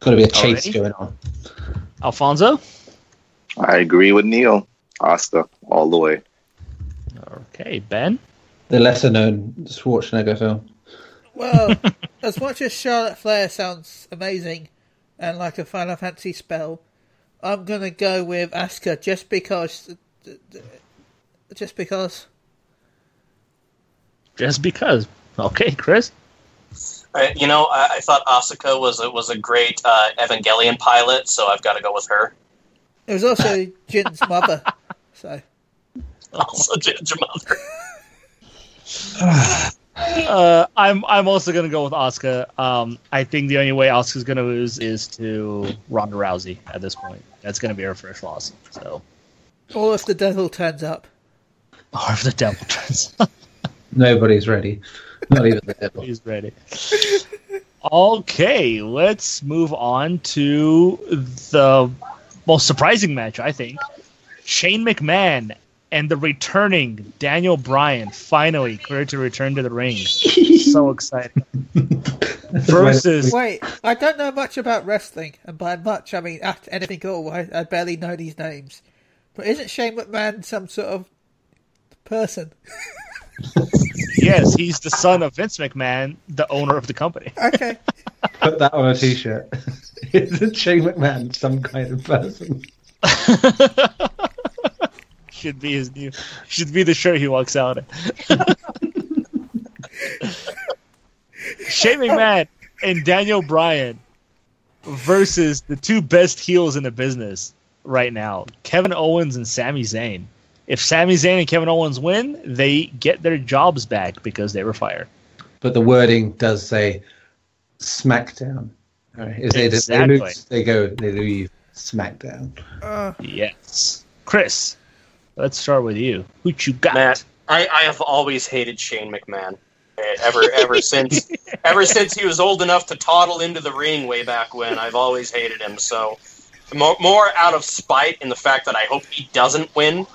to be a chase going on. Alfonso? I agree with Neil. Asuka, all the way. Okay, Ben? The lesser-known Schwarzenegger film. Well, as much as Charlotte Flair sounds amazing and like a Final Fantasy spell, I'm going to go with Asuka just because. Just because. Okay, Chris? I thought Asuka was a great Evangelion pilot, so I've got to go with her. It was also Jin's mother, so. Also Jin's mother. I'm also gonna go with Asuka. I think the only way Asuka's gonna lose is to Ronda Rousey at this point. That's gonna be her first loss. So, or if the devil turns up. Or if the devil turns up. Nobody's ready. Not even the devil. He's ready. Okay, let's move on to the most surprising match, I think. Shane McMahon and the returning Daniel Bryan finally cleared to return to the ring. So exciting. Versus... Wait, I don't know much about wrestling, and by much, I mean anything at all. I barely know these names. But isn't Shane McMahon some sort of person? Yes, he's the son of Vince McMahon, the owner of the company. Okay. Put that on a t-shirt. Isn't Shane McMahon some kind of person? Should be his new. Should be the shirt he walks out in. Shane McMahon and Daniel Bryan versus the two best heels in the business right now, Kevin Owens and Sami Zayn. If Sami Zayn and Kevin Owens win, they get their jobs back because they were fired. But the wording does say SmackDown. Right. Exactly. They leave SmackDown. Yes. Chris, let's start with you. Who you got? Matt, I have always hated Shane McMahon. Ever since he was old enough to toddle into the ring way back when, I've always hated him. So more out of spite in the fact that I hope he doesn't win,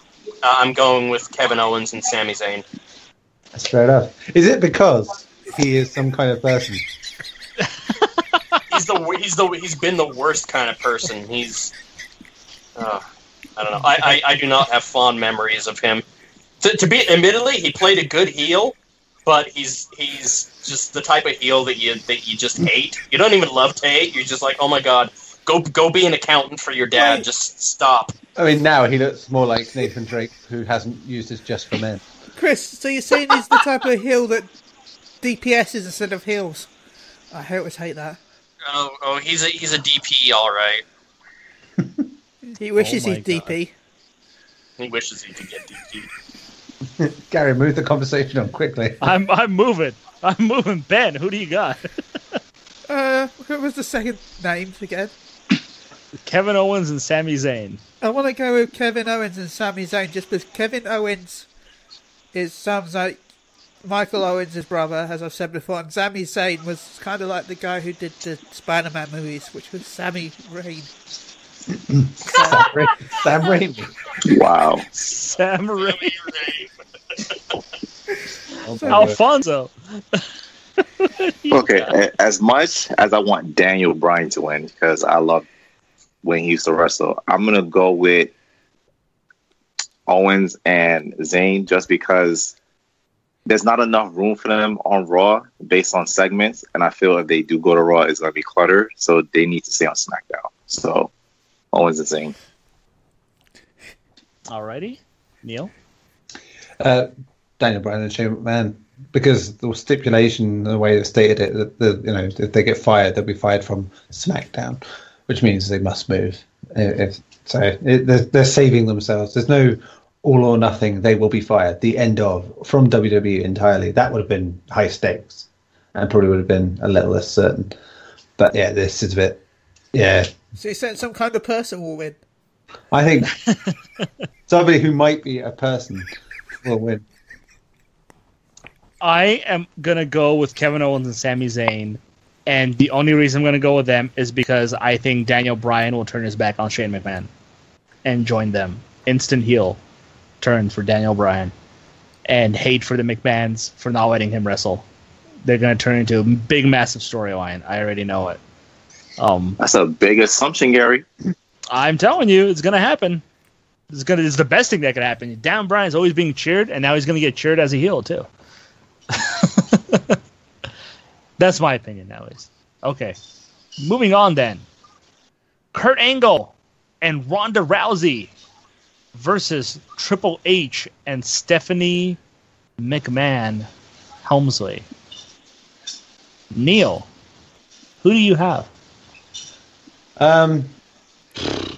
I'm going with Kevin Owens and Sami Zayn. That's fair enough. Is it because he is some kind of person? He's been the worst kind of person. He's I don't know. I do not have fond memories of him. To be admittedly, he played a good heel, but he's just the type of heel that you just hate. You don't even love to hate. You're just like, oh my god, go be an accountant for your dad. Right. Just stop. I mean, now he looks more like Nathan Drake, who hasn't used his Just for Men. Chris, so you're saying he's the type of heel that DPS is instead of heels? I always hate that. Oh, he's a DP, all right. He wishes Oh my he's DP. He wishes he could get DP. Gary, move the conversation on quickly. I'm moving. Ben, who do you got? What was the second name again? Kevin Owens and Sami Zayn. I want to go with Kevin Owens and Sami Zayn just because Kevin Owens sounds like Michael Owens' brother, as I've said before, and Sami Zayn was kind of like the guy who did the Spider-Man movies, which was Sami Rain. Sam Raimi. Wow. Sam Raimi. Alfonso. Okay, as much as I want Daniel Bryan to win, because I love when he used to wrestle, I'm going to go with Owens and Zayn just because there's not enough room for them on Raw based on segments, and I feel if they do go to Raw, it's going to be cluttered, so they need to stay on SmackDown. So, Owens and Zayn. Alrighty. Neil? Daniel Bryan and Shane McMahon, because the stipulation, the way they stated it, that if they get fired, they'll be fired from SmackDown, which means they must move. They're saving themselves. There's no all or nothing. They will be fired. The end of from WWE entirely. That would have been high stakes, and probably would have been a little less certain. But yeah, this is a bit. Yeah. So you said some kind of person will win? I think somebody who might be a person will win. I am going to go with Kevin Owens and Sami Zayn, and the only reason I'm going to go with them is because I think Daniel Bryan will turn his back on Shane McMahon and join them. Instant heel turn for Daniel Bryan, and hate for the McMahons for not letting him wrestle. They're going to turn into a big, massive storyline. I already know it. That's a big assumption, Gary. I'm telling you, it's going to happen. It's the best thing that could happen. Dan Bryan's always being cheered, and now he's going to get cheered as a heel, too. That's my opinion, at least. Okay. Moving on, then. Kurt Angle and Ronda Rousey versus Triple H and Stephanie McMahon Helmsley. Neil, who do you have?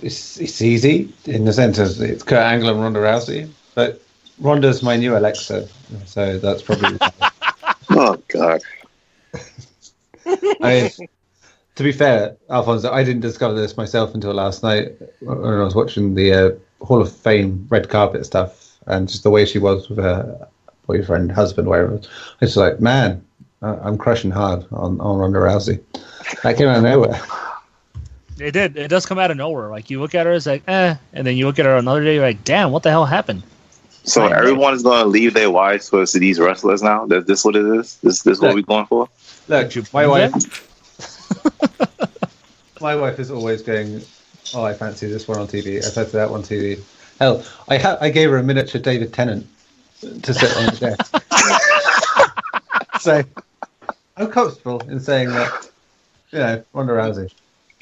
It's easy in the sense of it's Kurt Angle and Ronda Rousey, but Ronda's my new Alexa, so that's probably. Oh God! I mean, to be fair, Alfonso, I didn't discover this myself until last night when I was watching the Hall of Fame red carpet stuff, and just the way she was with her boyfriend, husband, whatever. I was like, man, I'm crushing hard on Ronda Rousey. That came out of nowhere. It did. It does come out of nowhere. Like, you look at her, it's like, and then you look at her another day, you're like, damn, what the hell happened? So everyone's going to leave their wives for these wrestlers now? Is this what it is? This what we're going for? Look, my wife is always going, oh, I fancy this one on TV. I fancy that one on TV. Hell, I gave her a miniature David Tennant to sit on the desk. So I'm comfortable in saying that, Ronda Rousey.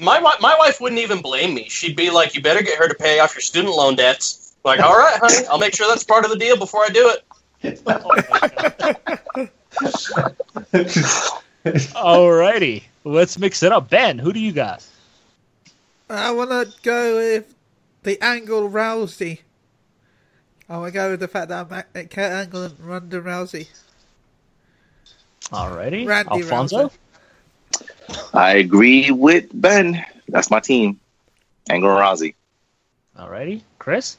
My wife wouldn't even blame me. She'd be like, you better get her to pay off your student loan debts Like, all right, honey, I'll make sure that's part of the deal before I do it. Alrighty, let's mix it up. Ben, who do you got? I want to go with the Angle Rousey. I want to go with the fact that I'm at Kurt Angle and Ronda Rousey. Alrighty, Randy Alfonso. Rousey. I agree with Ben. That's my team. Angle Rousey. Alrighty, Chris.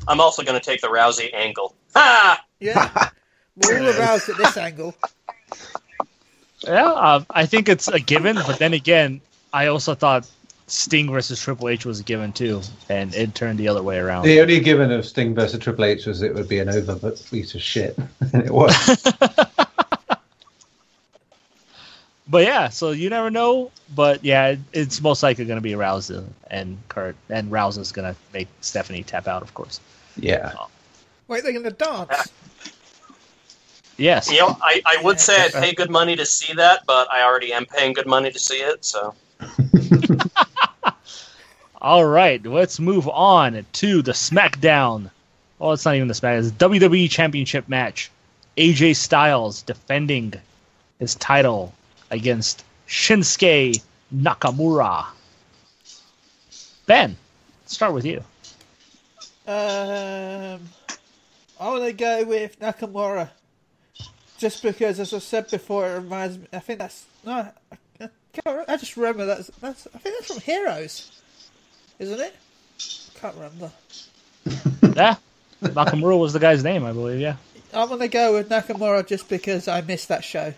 I'm also going to take the Rousey angle. Ha! Yeah. We're all aroused at this angle. Yeah, I think it's a given, but then again, I also thought Sting versus Triple H was a given too, and it turned the other way around. The only given of Sting versus Triple H was it would be an over, but piece of shit, and it was. But yeah, so you never know. But yeah, it's most likely going to be Rousey and Kurt, and Rousey's going to make Stephanie tap out, of course. Yeah. Wait, they're going to dance? Yes. You know, I would say I'd pay good money to see that, but I already am paying good money to see it, so. All right, let's move on to the SmackDown. Oh, it's not even the SmackDown. It's WWE Championship match. AJ Styles defending his title against Shinsuke Nakamura. Ben, let's start with you. I want to go with Nakamura. Just because, as I said before, it reminds me. I think that's no. I just remember that's. I think that's from Heroes, isn't it? Can't remember. Yeah, Nakamura was the guy's name, I believe. Yeah. I'm gonna go with Nakamura just because I missed that show,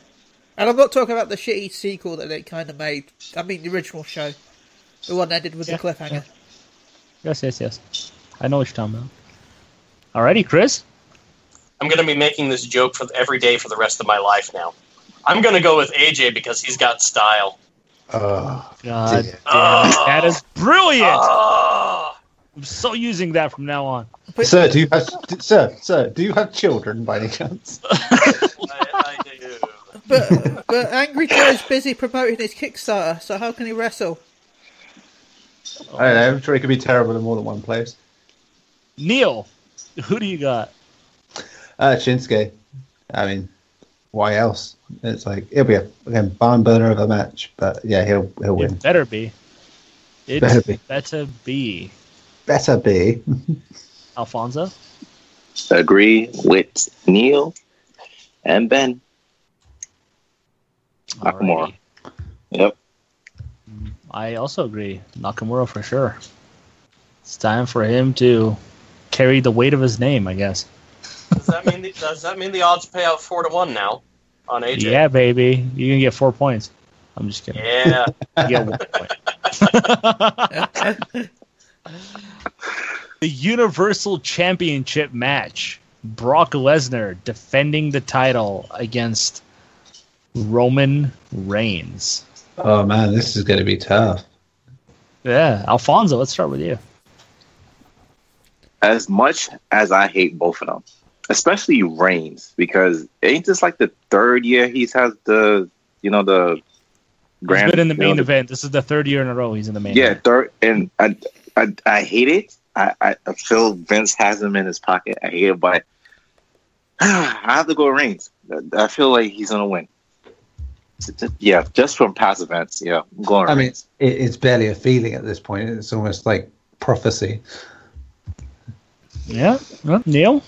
and I'm not talking about the shitty sequel that they kind of made. I mean, the original show, the one that did with the cliffhanger. Yeah. Yes. I know what you're talking about. Alrighty, Chris. I'm going to be making this joke for every day for the rest of my life now. I'm going to go with AJ because he's got style. Oh, God damn, that is brilliant. I'm so using that from now on. Sir, do you have children by any chance? I do. But Angry Joe's busy promoting his Kickstarter, so how can he wrestle? I don't know. I'm sure he could be terrible in more than one place. Neil, who do you got? Shinsuke. I mean, why else? It's like it'll be a barn burner of a match, but yeah, he'll win. It better be. It better be. Better be. Alfonso. Agree with Neil and Ben. Nakamura. Yep. I also agree. Nakamura for sure. It's time for him to carry the weight of his name, I guess. Does that mean the odds pay out 4-1 now on AJ? Yeah, baby. You can get 4 points. I'm just kidding. Yeah. You get 1 point. The Universal Championship match. Brock Lesnar defending the title against Roman Reigns. Oh man, this is going to be tough. Yeah, Alfonso, let's start with you. As much as I hate both of them, especially Reigns, because ain't this like the third year he's had the grand. He's been in the main event. This is the third year in a row he's in the main event. Yeah, third, and I hate it. I feel Vince has him in his pocket. I hate it, but I have to go with Reigns. I feel like he's gonna win. Yeah, just from past events. Yeah, I'm going. I mean, it's barely a feeling at this point. It's almost like prophecy. Yeah, well, Neil.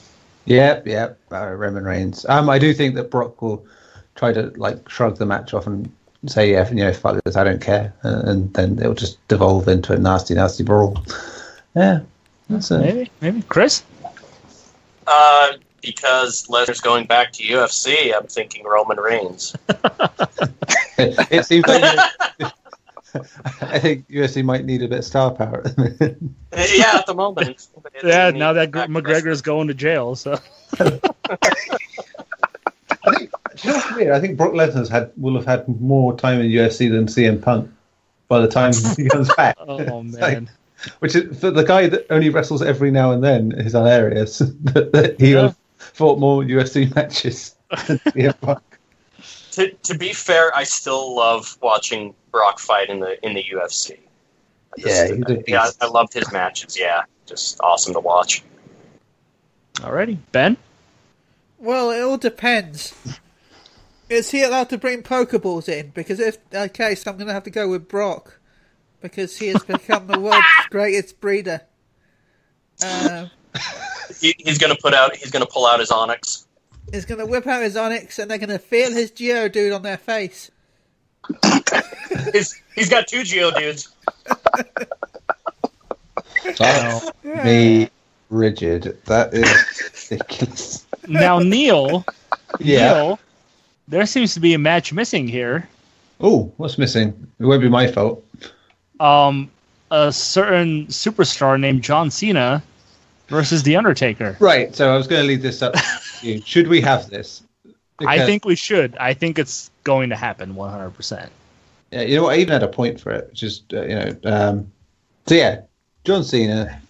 Yep. Roman Reigns. I do think that Brock will try to like shrug the match off and say, "Yeah, fuck this, I don't care," and then it'll just devolve into a nasty brawl. Yeah, that's maybe Chris. Because Lesnar's going back to UFC, I'm thinking Roman Reigns. It seems like I think UFC might need a bit of star power at the minute. Yeah, at the moment. Yeah, now that McGregor's going to jail, so. I think, do you know what's weird? I think Brock Lesnar will have had more time in UFC than CM Punk by the time he comes back. Oh man! Which is for the guy that only wrestles every now and then is hilarious. that he will have fought more UFC matches than CM Punk. To be fair, I still love watching Brock fight in the UFC. I loved his matches. Yeah, just awesome to watch. Alrighty, Ben. Well, it all depends. Is he allowed to bring Pokeballs in? Because if so I'm going to have to go with Brock, because he has become the world's greatest breeder. He's going to pull out his Onyx. He's going to whip out his Onyx, and they're going to feel his Geodude on their face. He's got 2 Geodudes. That's me rigid. That is ridiculous. Now, Neil. Yeah. Neil, there seems to be a match missing here. Oh, what's missing? It won't be my fault. A certain superstar named John Cena versus The Undertaker. Right, so I was going to leave this up to you. Should we have this? I think we should. I think it's going to happen 100%. Yeah, you know what? I even had a point for it, which is, so yeah, John Cena.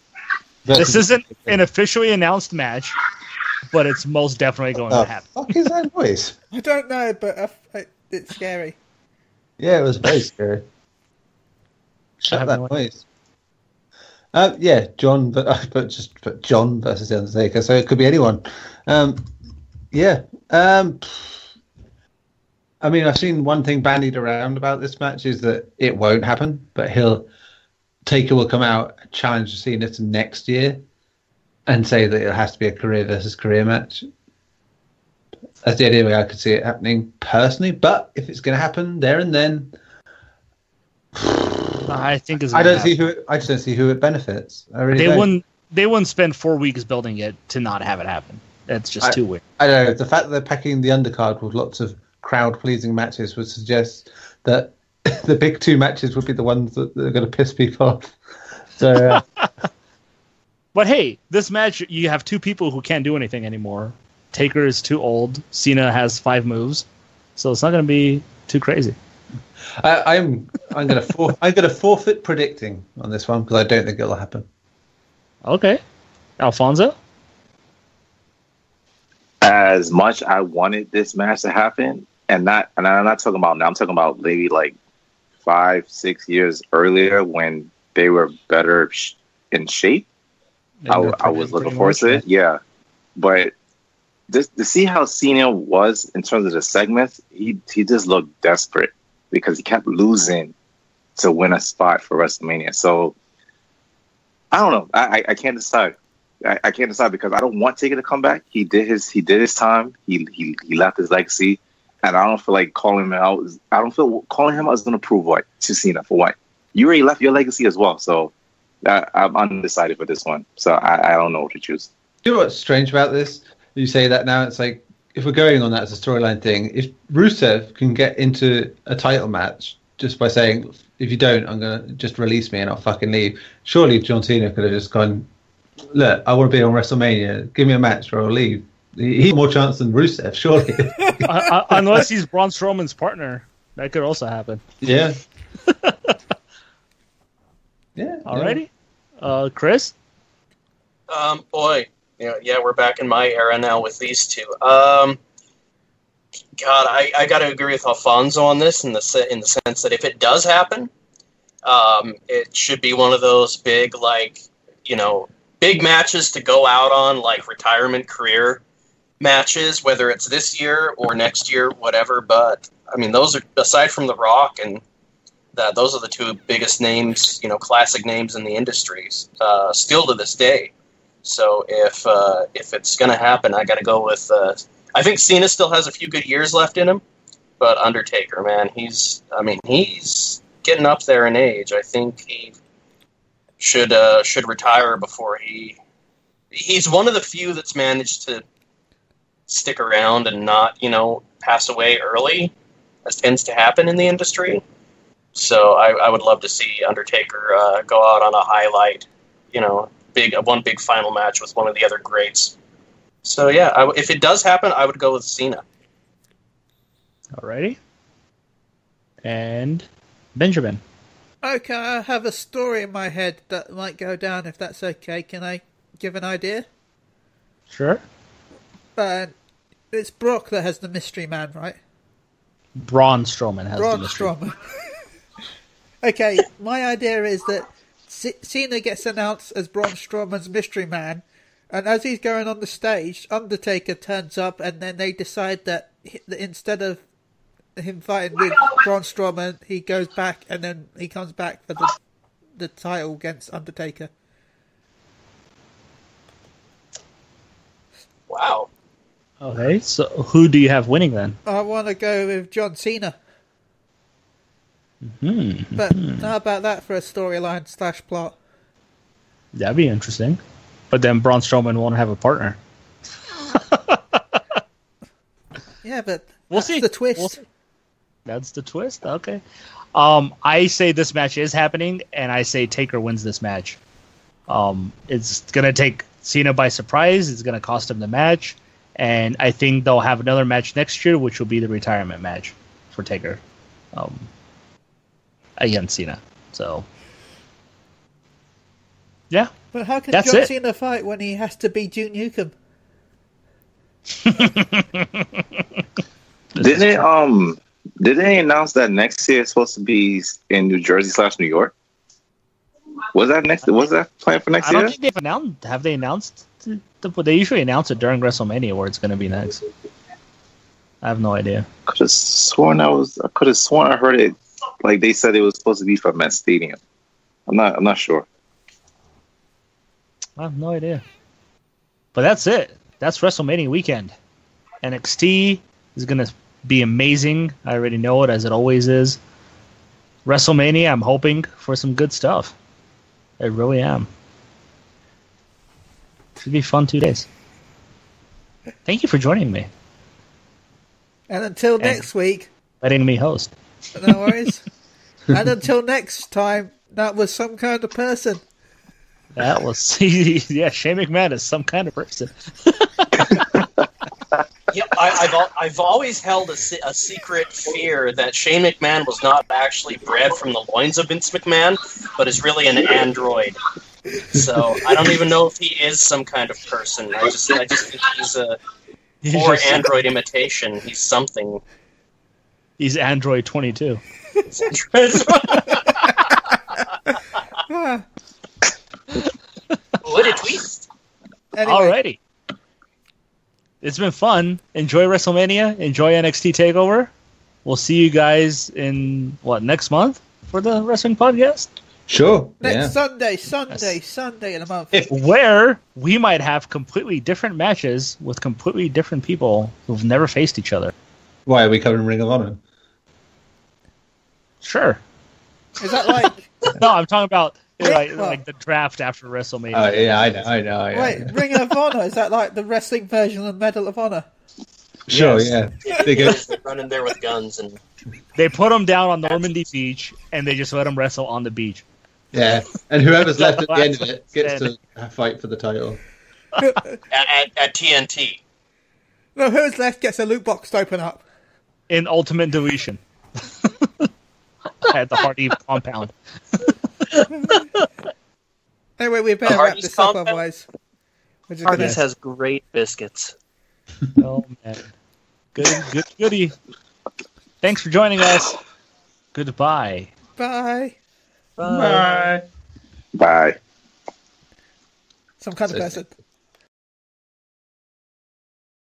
This isn't an officially announced match, but it's most definitely going to happen. Fuck is that voice? I don't know, but it's scary. Yeah, it was very scary. Shut that noise. Yeah, John, but John versus The Undertaker, so it could be anyone. Yeah. I mean, I've seen one thing bandied around about this match is that it won't happen, but Taker will come out and challenge Cena to next year and say that it has to be a career versus career match. That's the only way I could see it happening personally, but if it's going to happen there and then, I think I just don't see who it benefits. I really don't. They wouldn't spend 4 weeks building it to not have it happen. That's just too weird. I don't know. The fact that they're packing the undercard with lots of crowd-pleasing matches would suggest that the big 2 matches would be the ones that are going to piss people off. So, but hey, this match, you have 2 people who can't do anything anymore. Taker is too old. Cena has 5 moves, so it's not going to be too crazy. I'm going to forfeit predicting on this one because I don't think it'll happen. Okay, Alfonso. As much I wanted this match to happen, and I'm not talking about now. I'm talking about maybe like 5-6 years earlier when they were better in shape. I was looking forward to it. Yeah, but just to see how Cena was in terms of the segments, he just looked desperate because he kept losing to win a spot for WrestleMania. So I don't know. I can't decide. I can't decide because I don't want Taker to come back. He did his time. He left his legacy, and I don't feel like calling him out. I don't feel calling him out is going to prove what to Cena for what. You already left your legacy as well, so I'm undecided for this one. So I don't know what to choose. You know what's strange about this? You say that now. It's like if we're going on that as a storyline thing, if Rusev can get into a title match just by saying, "If you don't, I'm going to just release me and I'll fucking leave." Surely John Cena could have just gone, "Look, I want to be on WrestleMania. Give me a match or I'll leave." He's more chance than Rusev, surely. Unless he's Braun Strowman's partner. That could also happen. Yeah. Yeah. Alrighty. Chris? Boy. Yeah, we're back in my era now with these 2. God, I got to agree with Alfonso on this in the sense that if it does happen, it should be one of those big, big matches to go out on, like retirement career matches, whether it's this year or next year, whatever. But I mean, those are, aside from The Rock, and those are the 2 biggest names, classic names in the industries, still to this day. So if it's gonna happen, I got to go with. I think Cena still has a few good years left in him, but Undertaker, man, he's getting up there in age. I think he should retire before he's one of the few that's managed to stick around and not, pass away early, as tends to happen in the industry. So I would love to see Undertaker go out on a highlight, one big final match with one of the other greats. So yeah, if it does happen, I would go with Cena. Alrighty. And Benjamin. Okay, I have a story in my head that might go down, if that's okay. Can I give an idea? Sure. It's Brock that has the mystery man, right? Braun Strowman has the mystery. Braun Strowman. Okay, my idea is that Cena gets announced as Braun Strowman's mystery man, And as he's going on the stage, Undertaker turns up, and then they decide that instead of him fighting with Braun Strowman, he goes back, and then he comes back for the title against Undertaker. Wow. Okay, so who do you have winning then? I want to go with John Cena. Mm-hmm. But how about that for a storyline / plot? That'd be interesting. But then Braun Strowman won't have a partner. Yeah, but We'll that's see. the twist. We'll see. That's the twist? Okay. I say this match is happening, and I say Taker wins this match. It's going to take Cena by surprise. It's going to cost him the match. And I think they'll have another match next year, which will be the retirement match for Taker against Cena. So, yeah. But how can That's John it. Cena fight when he has to be Duke Nukem? Didn't they announce that next year is supposed to be in New Jersey / New York? Was that planned for next I year? don't think they've announced. Have they announced? They usually announce it during WrestleMania where it's going to be next. I have no idea. I could have sworn I heard it. Like they said it was supposed to be from Met Stadium. I'm not sure. I have no idea. But that's it. That's WrestleMania weekend. NXT is going to be amazing. I already know it, as it always is. WrestleMania, I'm hoping for some good stuff. I really am. Should be fun 2 days. Thank you for joining me. And until next week, Letting me host. no worries. And until next time, that was some kind of person. That was yeah. Shane McMahon is some kind of person. Yep, I've always held a secret fear that Shane McMahon was not actually bred from the loins of Vince McMahon, but is really an android. So I don't even know if he is some kind of person. I just think he's a poor android imitation. He's something. He's Android 22. What a twist! Anyway, Alrighty. It's been fun. Enjoy WrestleMania. Enjoy NXT TakeOver. We'll see you guys in, next month for the wrestling podcast? Sure. next Yeah. Sunday in a month. Where we might have completely different matches with completely different people who've never faced each other. Why are we covering Ring of Honor? Sure. Is that like... No, I'm talking about Well- like the draft after WrestleMania. Oh yeah, I know. Yeah. Wait, Ring of Honor, is that like the wrestling version of Medal of Honor? Sure. Yes. Yeah. They go, Running there with guns and They put them down on Normandy Beach, and they just let them wrestle on the beach. yeah, and whoever's left at the end of it gets to fight for the title. at TNT. No, who's left gets a loot box to open up. In Ultimate Deletion. At the Hardy compound. Anyway, we better wrap Hardy's this up, compound? otherwise. We're just Hardy's gonna... has great biscuits. Oh, man. Goody. Thanks for joining us. Goodbye. Bye. Bye. Bye. Some kind of So- person.